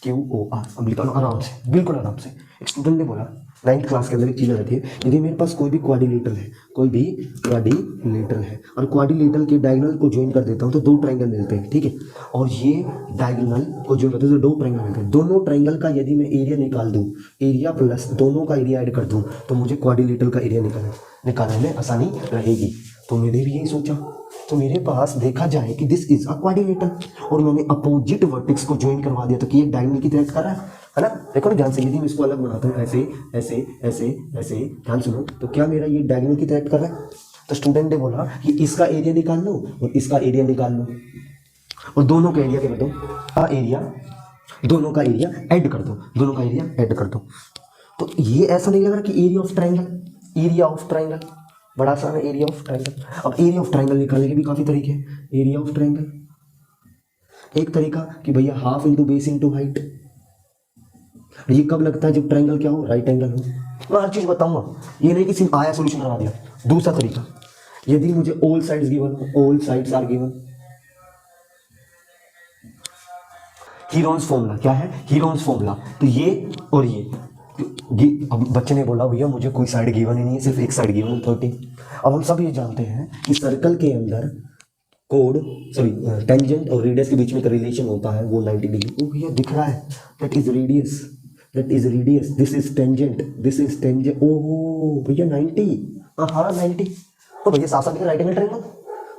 क्यू ओ आर, अब निकालो आराम से, बिल्कुल आराम से। एक स्टूडेंट ने बोला नाइन्थ क्लास के अंदर एक चीज़ रहती है, यदि मेरे पास कोई भी क्वाड्रिलेटरल है, कोई भी क्वाड्रिलेटरल है और क्वाड्रिलेटरल के डायगोनल को ज्वाइन कर देता हूँ तो दो ट्रायंगल मिलते हैं, ठीक है। और ये डायगोनल को ज्वाइन करते हैं तो दो ट्रायंगल मिलते हैं। दोनों ट्रायंगल का यदि मैं एरिया निकाल दूँ, एरिया प्लस दोनों का एरिया ऐड कर दूँ, तो मुझे क्वाड्रिलेटरल का एरिया निकालने में आसानी रहेगी। तो मैंने भी यही सोचा, तो मेरे पास देखा जाए कि दिस इज अ क्वाड्रिलेटरल और मैंने अपोजिट वर्टेक्स को ज्वाइन करवा दिया, तो कि ये डायगोनल की तरह कर रहा है ना। देखो ना ध्यान से, यदि मैं इसको अलग बनाता हूँ ऐसे ऐसे ऐसे ऐसे, ध्यान सुनो, तो क्या मेरा ये डायगोनल की तरह कर रहा है। तो स्टूडेंट ने बोला कि इसका एरिया निकाल लो और इसका एरिया निकाल लो और दोनों का एरिया क्या कर दो, दोनों का एरिया ऐड कर दो, दोनों का एरिया ऐड कर दो। तो ये ऐसा नहीं लग रहा कि area of triangle, area of triangle बड़ा आसान है, एरिया ऑफ ट्रायंगल। अब एरिया ऑफ ट्रायंगल निकालने के भी काफी तरीके हैं। एरिया ऑफ ट्रायंगल एक तरीका कि भैया half into base into height, ये कब लगता है, जब ट्रायंगल क्या हो, राइट एंगल हो। मैं हर चीज बताऊंगा, ये नहीं कि सिर्फ आया सॉल्यूशन करवा दिया। दूसरा तरीका, यदि मुझे ऑल साइड्स गिवन हो, all sides are given, Heron's formula क्या है, हीरोन्स फॉर्मूला, तो ये और ये अब बच्चे ने बोला भैया मुझे कोई साइड गिवन ही नहीं है, सिर्फ एक साइड गिवन 30। अब हम सब ये जानते हैं कि सर्कल के अंदर कोड टेंजेंट और रेडियस के बीच में का रिलेशन होता है वो 90 डिग्री। ओ भैया दिख रहा है, that is radius, that is radius, this is tangent, this is tangent. ओहो भैया 90, हाँ 90। तो भैया साफ साफ दिख रहा है right angle triangle,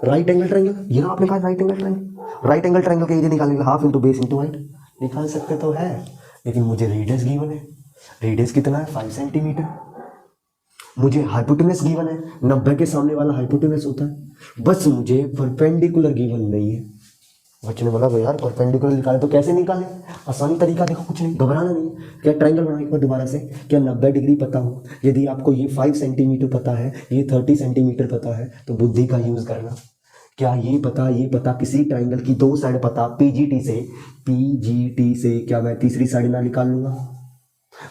right angle triangle, ये आपने कहा right angle triangle, right angle triangle का एरिया निकालने के half into base into height निकाल सकते तो है, लेकिन मुझे रेडियस गिवन है, रेडियस कितना है 5 सेंटीमीटर, मुझे हाइपोटेनस गिवन है, 90 के सामने वाला हाइपोटेनस होता है, बस मुझे परपेंडिकुलर गिवन नहीं है। बच्चे ने बोला यार परपेंडिकुलर निकाले तो कैसे निकाले, आसानी तरीका देखो, कुछ नहीं, घबराना नहीं। क्या ट्रायंगल बनाओ एक बार दोबारा से, क्या 90 डिग्री पता हो, यदि आपको ये 5 सेंटीमीटर पता है, ये 30 सेंटीमीटर पता है, तो बुद्धि का यूज करना। क्या ये पता किसी ट्रायंगल की दो साइड पता, पीजीटी से क्या मैं तीसरी साइड ना निकाल लूंगा।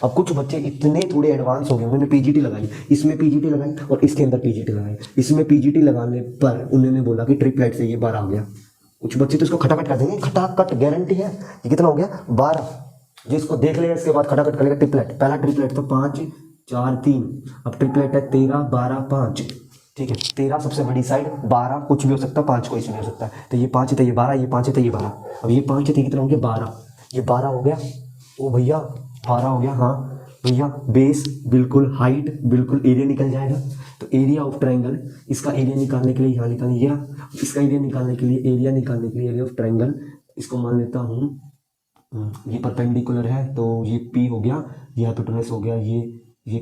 अब कुछ बच्चे इतने थोड़े एडवांस हो गए, उन्होंने पीजीटी लगाई, इसमें पीजीटी लगाई और इसके अंदर पीजीटी लगाई। इसमें पीजीटी लगाने पर उन्होंने बोला कि ट्रिपलेट से ये 12 आ गया। कुछ बच्चे तो इसको खटाखट कर देंगे, खटाखट गारंटी है। ये कितना हो गया 12, जिसको देख लेगा इसके बाद खटाखट करेगा ट्रिपलेट। पहला ट्रिपलेट तो 5 4 3, अब ट्रिपलेट है 13 12 5, ठीक है। 13 सबसे बड़ी साइड, 12 कुछ भी हो सकता है, 5 कोई इसमें हो सकता है। तो ये 5 है तो ये 12, ये 5 है तो ये 12। अब ये 5 है तो कितना हो गया 12, ये 12 हो गया। ओ भैया 12 हो गया, हाँ भैया बेस बिल्कुल, हाइट बिल्कुल, एरिया निकल जाएगा। तो एरिया ऑफ ट्रायंगल, इसका एरिया निकालने के लिए यहाँ निकालने, ये इसका एरिया निकालने के लिए, एरिया निकालने के लिए एरिया ऑफ ट्रायंगल, इसको मान लेता हूँ ये परपेंडिकुलर है तो ये P हो गया, ये हाइपोटेनस हो गया, ये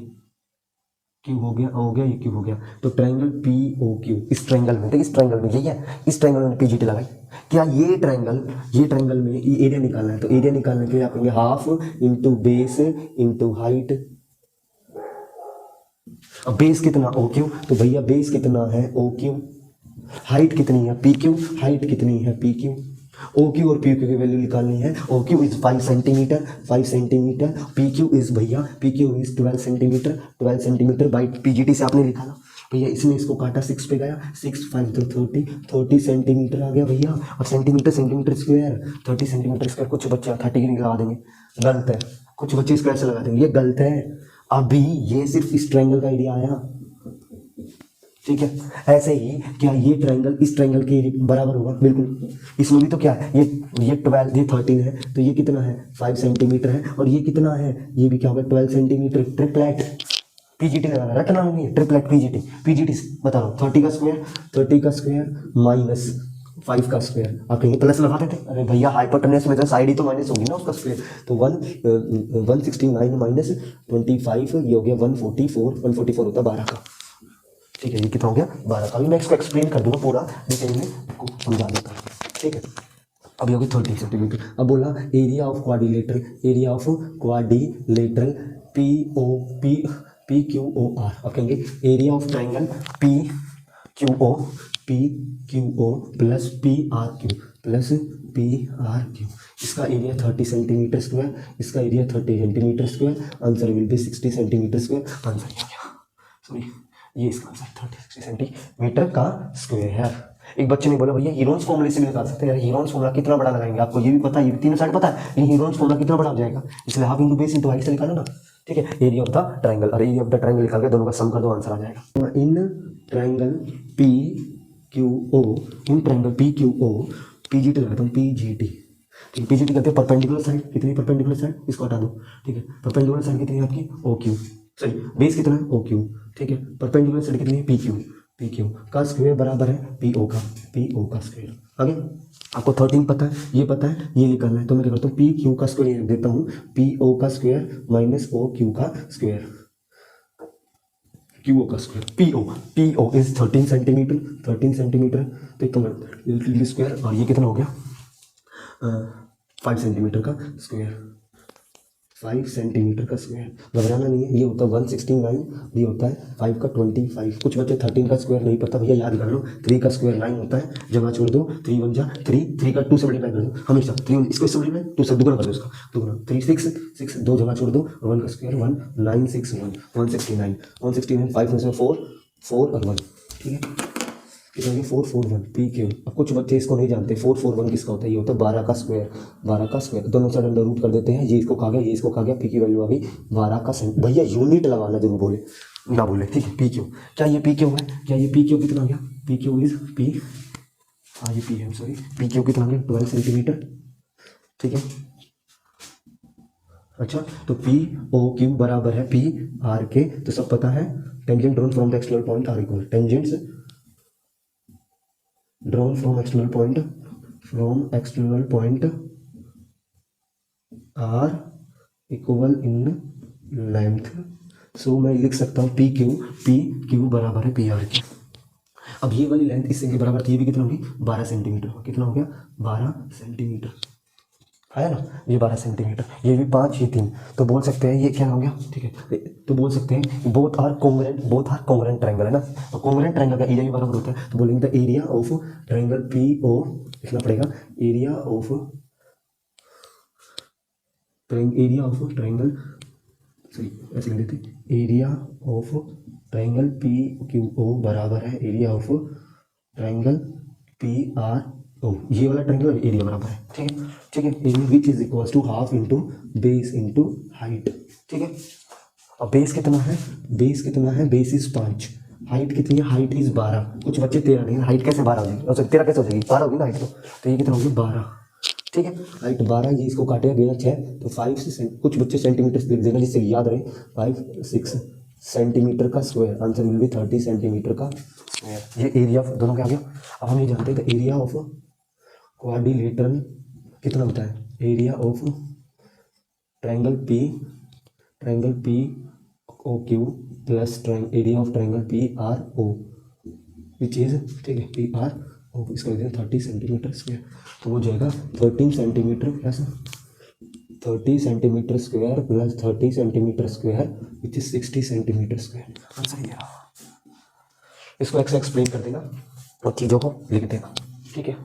Q हो गया, ये Q हो गया। तो ट्रायंगल POQ, इस ट्रायंगल में, देखिए इस ट्रायंगल में यही है, इस ट्रायंगल में पीजीटी लगाई। क्या ये ट्रायंगल में ये एरिया निकालना है, तो एरिया निकालने के लिए आप कहेंगे half into base into height. अब बेस कितना OQ, तो भैया बेस कितना है OQ, हाइट कितनी है PQ, हाइट कितनी है PQ। OQ और PQ की वैल्यू निकालनी है। OQ is 5 centimetre, 5 centimetre. PQ is भैया, PQ is 12 centimetre, 12 centimetre by PGT से आपने लिखा ना भैया, इसने इसको काटा 6 पे गया, 6 5 तो 30 सेंटीमीटर आ गया भैया। और सेंटीमीटर स्क्वायर, 30 सेंटीमीटर स्क्वायर। कुछ बच्चे 30 की लगा देंगे, गलत है। कुछ बच्चे स्क्वायर से लगा देंगे, ये गलत है। अभी ये सिर्फ इस ट्रायंगल का एरिया आया, ठीक है। ऐसे ही क्या ये ट्रायंगल इस ट्रायंगल के बराबर होगा, बिल्कुल। इसमें भी तो क्या है, ये 12, ये 13 है, तो ये कितना है 5 सेंटीमीटर है, और ये कितना है, ये भी क्या होगा 12 सेंटीमीटर। ट्रिपलेट पीजीटी लगाना, रटना नहीं है, ट्रिपलेट पीजीटी बता रहा हूँ। 30 का स्क्वायर माइनस 5 का स्क्वायर, आप कहीं प्लस लगा देते। अरे भैया हाइपोटेनस में तो साइड ही तो माइनस होगी ना उसका स्क्वायर, तो 169 माइनस 25, ये हो गया 144 होता 12 का, ठीक है। ये कितना हो गया 12 का। अभी मैं इसको एक्सप्लेन कर दूंगा पूरा डिटेल में, आपको समझा देता हूँ, ठीक है। अभी हो गया 30 सेंटीमीटर। अब बोला area of quadrilateral, area of quadrilateral PQOR। अब कहेंगे area of triangle PQO plus PRQ। इसका एरिया 30 सेंटीमीटर स्क्वायर, इसका area 30 centimetre square. Answer will B 60 centimetre square. Answer क्या गया, सॉरी ये इसका आंसर 30 सेंटीमीटर का स्क्वायर है। एक बच्चे ने बोला भैया हीरोन्स फॉर्मूले से भी निकाल सकते हैं। यार हीरोन्स फॉर्मूला कितना बड़ा लगाएंगे, आपको ये भी पता है, ये भी तीनों साइड पता है, लेकिन हीरोन्स फॉर्मूला कितना बड़ा हो जाएगा, इसलिए half into base into height से निकालो ना, ठीक है, एरिया ऑफ द ट्राइंगल, और एरिया ऑफ द ट्राइंगल निकाल के दोनों का सम कर दो, आंसर आ जाएगा। In triangle P Q O, in triangle P Q O, PGT लगाता हूँ, पीजीटी, ठीक है, पीजीटी करते हैं परपेंडिकुलर साइड, कितनी परपेंडिकुलर साइड, इसको हटा दो, ठीक है, परपेंडिकुलर साइड कितनी है आपकी, ओ क्यू, सॉरी बेस कितना है, ओ क्यू, ठीक है, परपेंडिकुलर साइड कितनी है, पी क्यू, पी क्यू का स्क्वायर बराबर है पी ओ का स्क्वायर। आगे आपको 13 पता है, ये पता है, ये निकालना है, तो मैं क्या करता हूँ, पी क्यू का स्क्वायर लिख देता हूँ, पी ओ का स्क्वायर माइनस ओ क्यू का स्क्वायर, क्यू ओ का square, P O is 13 centimetre, 13 centimetre, तो एक स्क्वायर, और ये कितना हो गया 5 सेंटीमीटर का स्क्वायर, 5 सेंटीमीटर का स्क्वायर। घबराना नहीं है, ये होता है 169, ये होता है 5 का 25। कुछ बच्चे 13 का स्क्वायर नहीं पता, भैया याद कर लो, 3 का स्क्वायर 9 होता है, जगह छोड़ दो, 3 1 जा 3 का 2 से मल्टीप्लाई कर दो हमेशा, 3 इसको इससे मल्टीप्लाई 2 से दुगना कर दो, इसका दुगना 3 6 2 जगह छोड़ दो, 1 का स्क्वायर 1 9 6 1 169 5 में से 4 और 1, ठीक है, कितना 441 पी क्यू। अब कुछ बच्चे इसको नहीं जानते, 441 किसका होता है, ये होता है 12 का स्क्वायर, 12 का स्क्वायर, दोनों साइड अंडर रूट कर देते हैं, ये इसको खा गया, ये इसको खा गया, पी की वैल्यू आ गई 12 का सेंट। भैया यूनिट लगाना जरूर बोले ना बोले, ठीक है, पी क्यू, क्या ये पी क्यू है, क्या ये पी क्यू कितना आ गया, पी क्यू इज पी, हाँ ये पी है, सॉरी, पी क्यू कितना आ गया 12 सेंटीमीटर, ठीक है। अच्छा, तो पी ओ क्यू बराबर है पी आर के, तो सब पता है, tangent drawn from the external point are equal, tangents drawn from external point are equal in length, so मैं लिख सकता हूँ पी क्यू बराबर है पी आर के। अब ये वाली लेंथ इससे बराबर थी, ये भी कितना होगी 12 सेंटीमीटर, कितना हो गया 12 सेंटीमीटर, है ना, ये 12 सेंटीमीटर, ये भी 5 ये 3, तो बोल सकते हैं ये क्या हो गया, ठीक है, तो बोल सकते हैं बोथ आर कॉन्ग्रुएंट ट्रायंगल, है ना, तो कॉन्ग्रुएंट ट्रायंगल का एरिया भी बराबर होता है, तो बोलेंगे the area of triangle P O, लिखना पड़ेगा एरिया ऑफ ट्रायंगल, सॉरी ऐसे लिख देते, area of triangle P Q O बराबर है area of triangle P R O, ये वाला ट्रायंगल एरिया बराबर है, ठीक है, ठीक है, area which is equals to half into base into height, ठीक है। अब बेस कितना है, बेस इज 5, हाइट कितनी है, हाइट इज 12, कुछ बच्चे 13 नहीं, हाइट कैसे 12 हो जाएगी, 13 कैसे हो जाएगी, 12 होगी ना हाइट, तो ये कितना होगी 12, ठीक है, हाइट 12, ये इसको काटेगा गया 6, तो 5 से कुछ बच्चे सेंटीमीटर लिख देना जिससे याद रहे, 5 6 सेंटीमीटर का square, answer will B 30 centimetre का स्क्वायर। ये एरिया ऑफ दोनों क्या आ गया। अब हम ये जानते हैं एरिया ऑफ क्वाड्रिलेटरल कितना होता है, area of triangle P O Q plus area of triangle P R O which is, ठीक है, पी आर ओ, इसका 30 सेंटीमीटर स्क्वायर, तो वो जाएगा 13 centimetre plus 30 centimetre square plus 30 centimetre square which is 60 centimetre square, answer ये रहा। इसको एक्सप्लेन कर देना और चीज़ों को लिख देना, ठीक है।